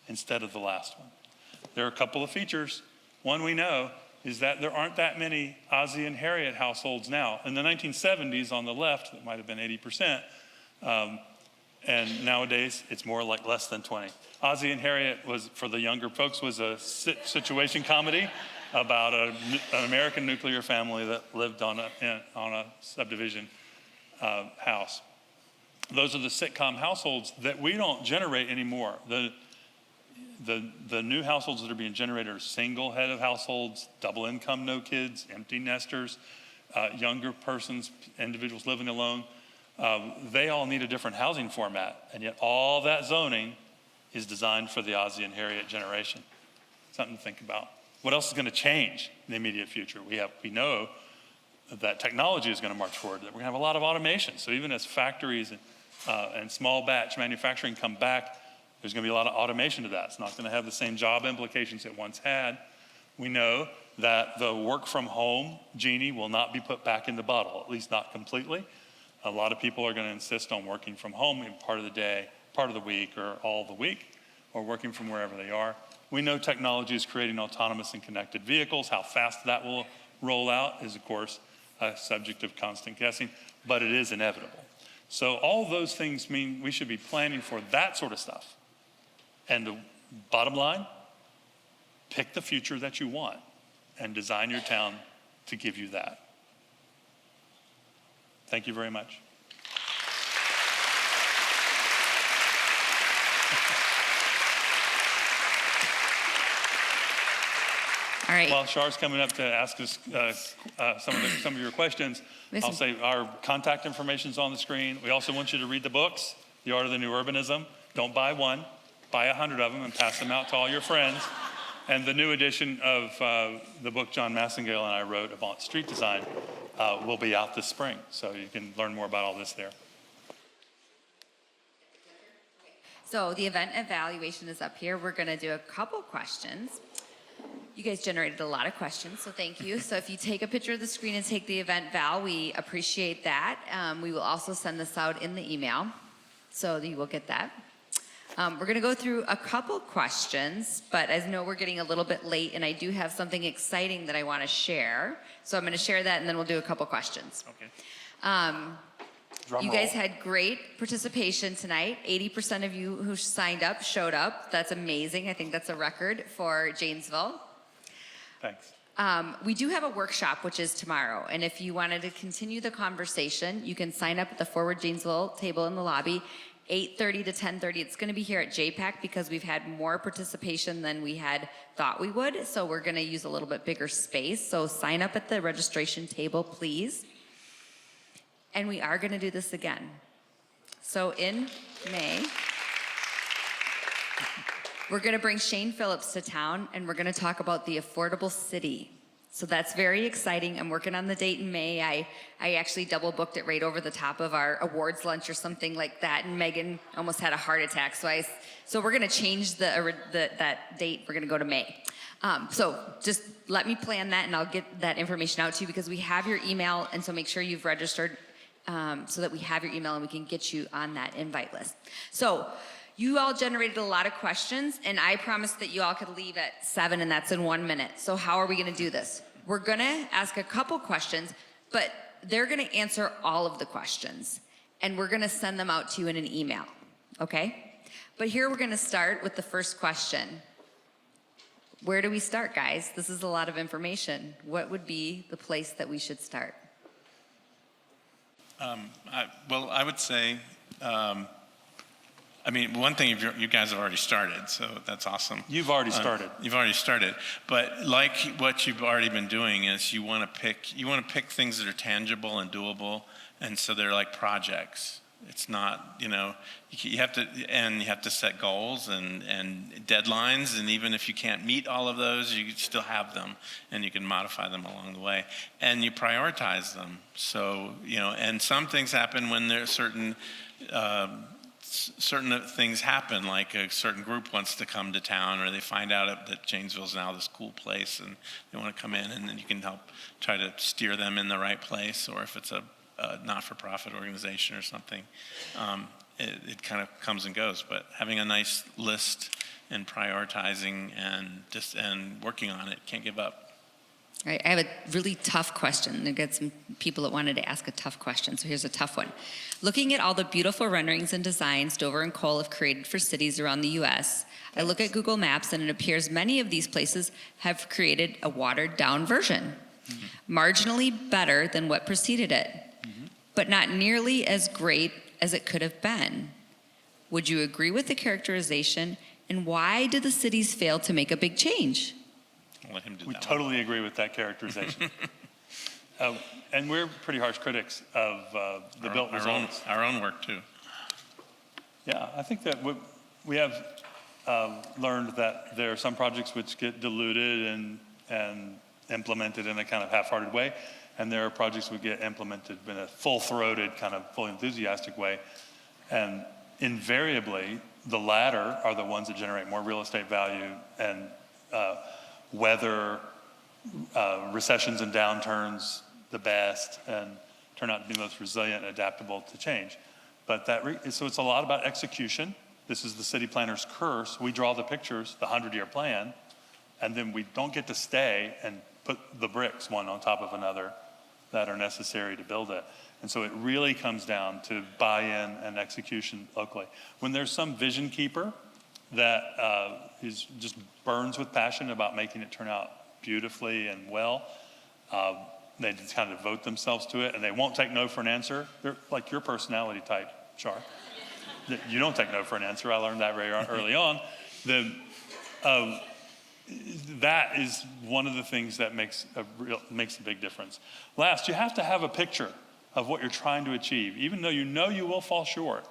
instead of the last one. There are a couple of features. One we know is that there aren't that many Ozzie and Harriet households now. In the 1970s, on the left, it might have been 80%, and nowadays it's more like less than 20. Ozzie and Harriet was, for the younger folks, was a situation comedy about an American nuclear family that lived on a subdivision house. Those are the sitcom households that we don't generate anymore. The new households that are being generated are single head of households, double income, no kids, empty nesters, younger persons, individuals living alone. They all need a different housing format, and yet all that zoning is designed for the Ozzie and Harriet generation. Something to think about. What else is going to change in the immediate future? We know that technology is going to march forward, that we're going to have a lot of automation. So even as factories and small batch manufacturing come back, there's going to be a lot of automation to that. It's not going to have the same job implications it once had. We know that the work from home genie will not be put back in the bottle, at least not completely. A lot of people are going to insist on working from home in part of the day, part of the week, or all the week, or working from wherever they are. We know technology is creating autonomous and connected vehicles. How fast that will roll out is, of course, a subject of constant guessing, but it is inevitable. So all those things mean we should be planning for that sort of stuff. And the bottom line, pick the future that you want and design your town to give you that. Thank you very much. All right. While Char's coming up to ask us some of your questions, I'll say our contact information is on the screen. We also want you to read the books, The Art of the New Urbanism. Don't buy one, buy 100 of them and pass them out to all your friends. And the new edition of the book John Massengale and I wrote about street design will be out this spring. So you can learn more about all this there. So the event evaluation is up here. We're going to do a couple questions. You guys generated a lot of questions, so thank you. So if you take a picture of the screen and take the event val, we appreciate that. We will also send this out in the email, so you will get that. We're going to go through a couple questions, but as you know, we're getting a little bit late, and I do have something exciting that I want to share. So I'm going to share that, and then we'll do a couple questions. Okay. You guys had great participation tonight. 80% of you who signed up showed up. That's amazing. I think that's a record for Janesville. Thanks. We do have a workshop, which is tomorrow. And if you wanted to continue the conversation, you can sign up at the Forward Janesville table in the lobby, 8:30 to 10:30. It's going to be here at JPAC because we've had more participation than we had thought we would. So we're going to use a little bit bigger space. So sign up at the registration table, please. And we are going to do this again. So in May, we're going to bring Shane Phillips to town, and we're going to talk about the affordable city. So that's very exciting. I'm working on the date in May. I actually double booked it right over the top of our awards lunch or something like that, and Megan almost had a heart attack. So we're going to change that date. We're going to go to May. So just let me plan that, and I'll get that information out to you because we have your email, and so make sure you've registered so that we have your email and we can get you on that invite list. So you all generated a lot of questions, and I promised that you all could leave at 7, and that's in 1 minute. So how are we going to do this? We're going to ask a couple questions, but they're going to answer all of the questions, and we're going to send them out to you in an email, okay? But here we're going to start with the first question. Where do we start, guys? This is a lot of information. What would be the place that we should start? I would say, one thing you guys have already started, so that's awesome. You've already started. You've already started, but like what you've already been doing is you want to pick things that are tangible and doable, and so they're like projects. It's not, you have to set goals and deadlines, and even if you can't meet all of those, you still have them, and you can modify them along the way, and you prioritize them. So, and some things happen when there's certain things happen, like a certain group wants to come to town, or they find out that Janesville is now this cool place, and they want to come in, and then you can help try to steer them in the right place, or if it's a not-for-profit organization or something, it kind of comes and goes. But having a nice list and prioritizing and working on it, can't give up. All right, I have a really tough question. I've got some people that wanted to ask a tough question, so here's a tough one. Looking at all the beautiful renderings and designs Dover and Kohl have created for cities around the U.S., I look at Google Maps, and it appears many of these places have created a watered-down version, marginally better than what preceded it, but not nearly as great as it could have been. Would you agree with the characterization, and why did the cities fail to make a big change? I'll let him do We that totally agree with that characterization. And we're pretty harsh critics of the built results. Our own work, too. Yeah, I think that we have learned that there are some projects which get diluted and implemented in a kind of half-hearted way, and there are projects which get implemented in a full-throated, kind of fully enthusiastic way. And invariably, the latter are the ones that generate more real estate value and weather recessions and downturns the best and turn out to be the most resilient and adaptable to change. But so it's a lot about execution. This is the city planner's curse. We draw the pictures, the 100-year plan, and then we don't get to stay and put the bricks one on top of another that are necessary to build it. And so it really comes down to buy-in and execution locally. When there's some vision keeper that just burns with passion about making it turn out beautifully and well, they just kind of devote themselves to it, and they won't take no for an answer. They're like your personality type, Char. You don't take no for an answer. I learned that very early on. That is one of the things that makes a big difference. Last, you have to have a picture of what you're trying to achieve, even though you know you will fall short,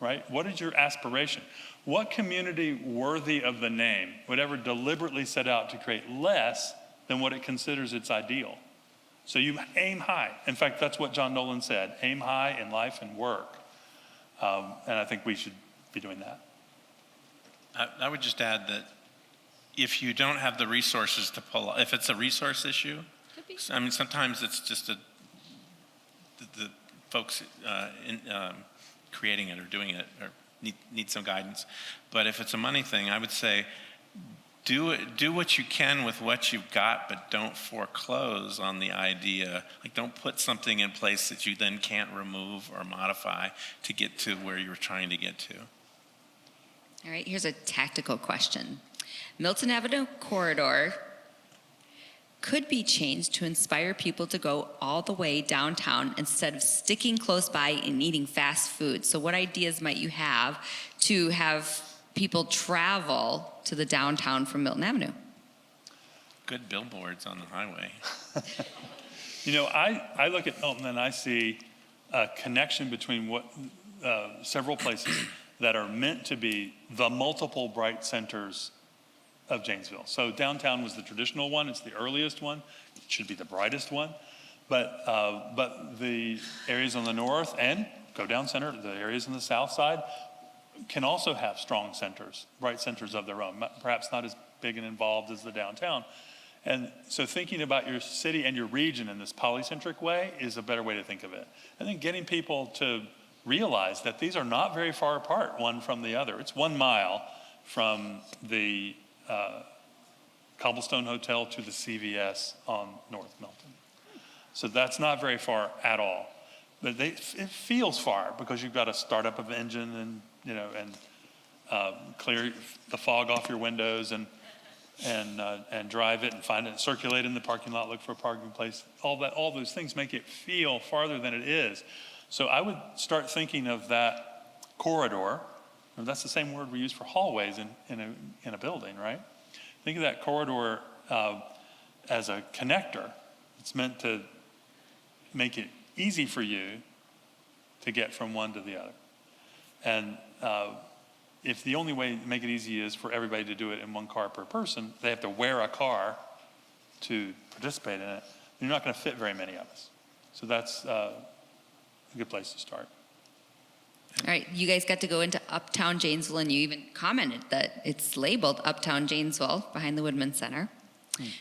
right? What is your aspiration? What community worthy of the name would ever deliberately set out to create less than what it considers its ideal? So you aim high. In fact, that's what John Nolan said, aim high in life and work. And I think we should be doing that. I would just add that if you don't have the resources to pull, if it's a resource issue, sometimes it's just the folks creating it or doing it or need some guidance. But if it's a money thing, I would say do what you can with what you've got, but don't foreclose on the idea. Like, don't put something in place that you then can't remove or modify to get to where you're trying to get to. All right, here's a tactical question. Milton Avenue corridor could be changed to inspire people to go all the way downtown instead of sticking close by and eating fast food. So what ideas might you have to have people travel to the downtown from Milton Avenue? Good billboards on the highway. I look at Milton and I see a connection between several places that are meant to be the multiple bright centers of Janesville. So downtown was the traditional one. It's the earliest one. It should be the brightest one. But the areas on the north and go down center, the areas on the south side can also have strong centers, bright centers of their own, perhaps not as big and involved as the downtown. And so thinking about your city and your region in this polycentric way is a better way to think of it. I think getting people to realize that these are not very far apart, one from the other. It's 1 mile from the Cobblestone Hotel to the CVS on North Milton. So that's not very far at all. But it feels far because you've got to start up an engine and clear the fog off your windows and drive it and find it, circulate in the parking lot, look for a parking place. All those things make it feel farther than it is. So I would start thinking of that corridor. And that's the same word we use for hallways in a building, right? Think of that corridor as a connector. It's meant to make it easy for you to get from one to the other. And if the only way to make it easy is for everybody to do it in one car per person, they have to wear a car to participate in it, you're not going to fit very many of us. So that's a good place to start. All right, you guys got to go into Uptown Janesville, and you even commented that it's labeled Uptown Janesville behind the Woodman Center.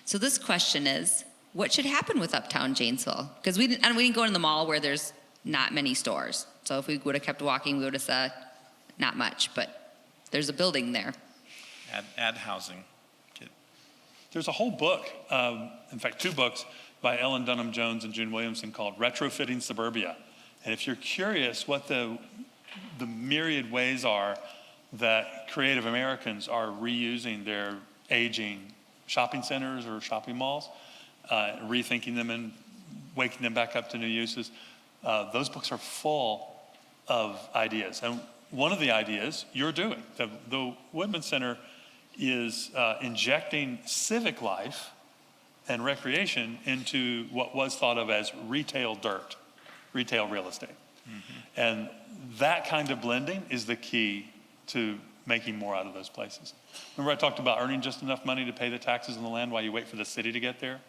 So this question is, what should happen with Uptown Janesville? Because we didn't go in the mall where there's not many stores. So if we would have kept walking, we would have said not much, but there's a building there. Add housing. There's a whole book, in fact, 2 books by Ellen Dunham Jones and June Williamson called Retrofitting Suburbia. And if you're curious what the myriad ways are that creative Americans are reusing their aging shopping centers or shopping malls, rethinking them and waking them back up to new uses, those books are full of ideas. And one of the ideas you're doing, the Woodman Center is injecting civic life and recreation into what was thought of as retail dirt, retail real estate. Mm-hmm. And that kind of blending is the key to making more out of those places. Remember I talked about earning just enough money to pay the taxes on the land while you wait for the city to get there?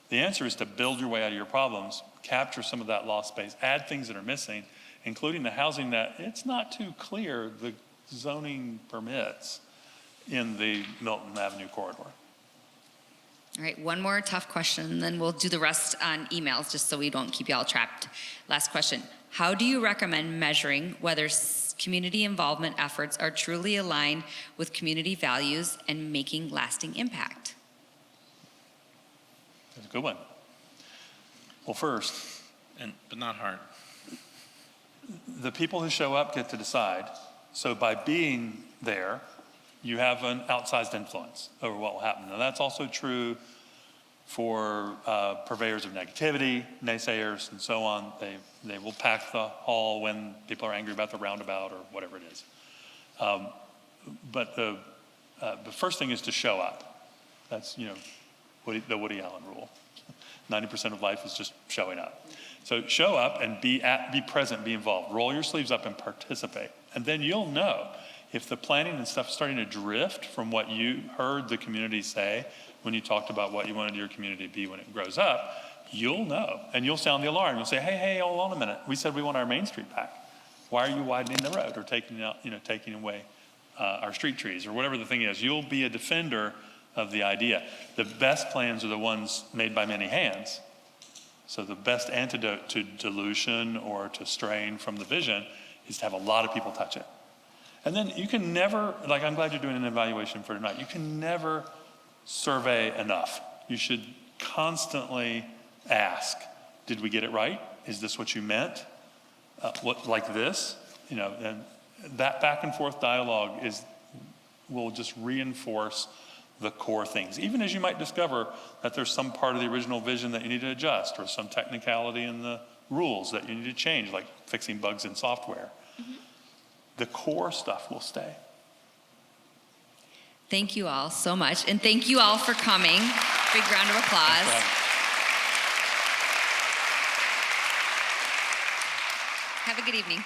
The answer is to build your way out of your problems, capture some of that lost space, add things that are missing, including the housing that it's not too clear the zoning permits in the Milton Avenue corridor. All right, one more tough question, and then we'll do the rest on emails just so we don't keep you all trapped. Last question. How do you recommend measuring whether community involvement efforts are truly aligned with community values and making lasting impact? That's a good one. Well, first, But not hard. the people who show up get to decide. So by being there, you have an outsized influence over what will happen. Now that's also true for purveyors of negativity, naysayers, and so on. They will pack the hall when people are angry about the roundabout or whatever it is. But the first thing is to show up. That's the Woody Allen rule. 90% of life is just showing up. So show up and be present, be involved. Roll your sleeves up and participate. And then you'll know if the planning and stuff is starting to drift from what you heard the community say when you talked about what you wanted your community to be when it grows up, you'll know. And you'll sound the alarm. You'll say, hey, hold on a minute. We said we want our Main Street back. Why are you widening the road or taking away our street trees or whatever the thing is? You'll be a defender of the idea. The best plans are the ones made by many hands. So the best antidote to dilution or to strain from the vision is to have a lot of people touch it. And then you can never, I'm glad you're doing an evaluation for tonight. You can never survey enough. You should constantly ask, did we get it right? Is this what you meant? Like this? And that back and forth dialogue will just reinforce the core things. Even as you might discover that there's some part of the original vision that you need to adjust or some technicality in the rules that you need to change, like fixing bugs in software. Mm-hmm. The core stuff will stay. Thank you all so much. And thank you all for coming. Big round of applause. Have a good evening.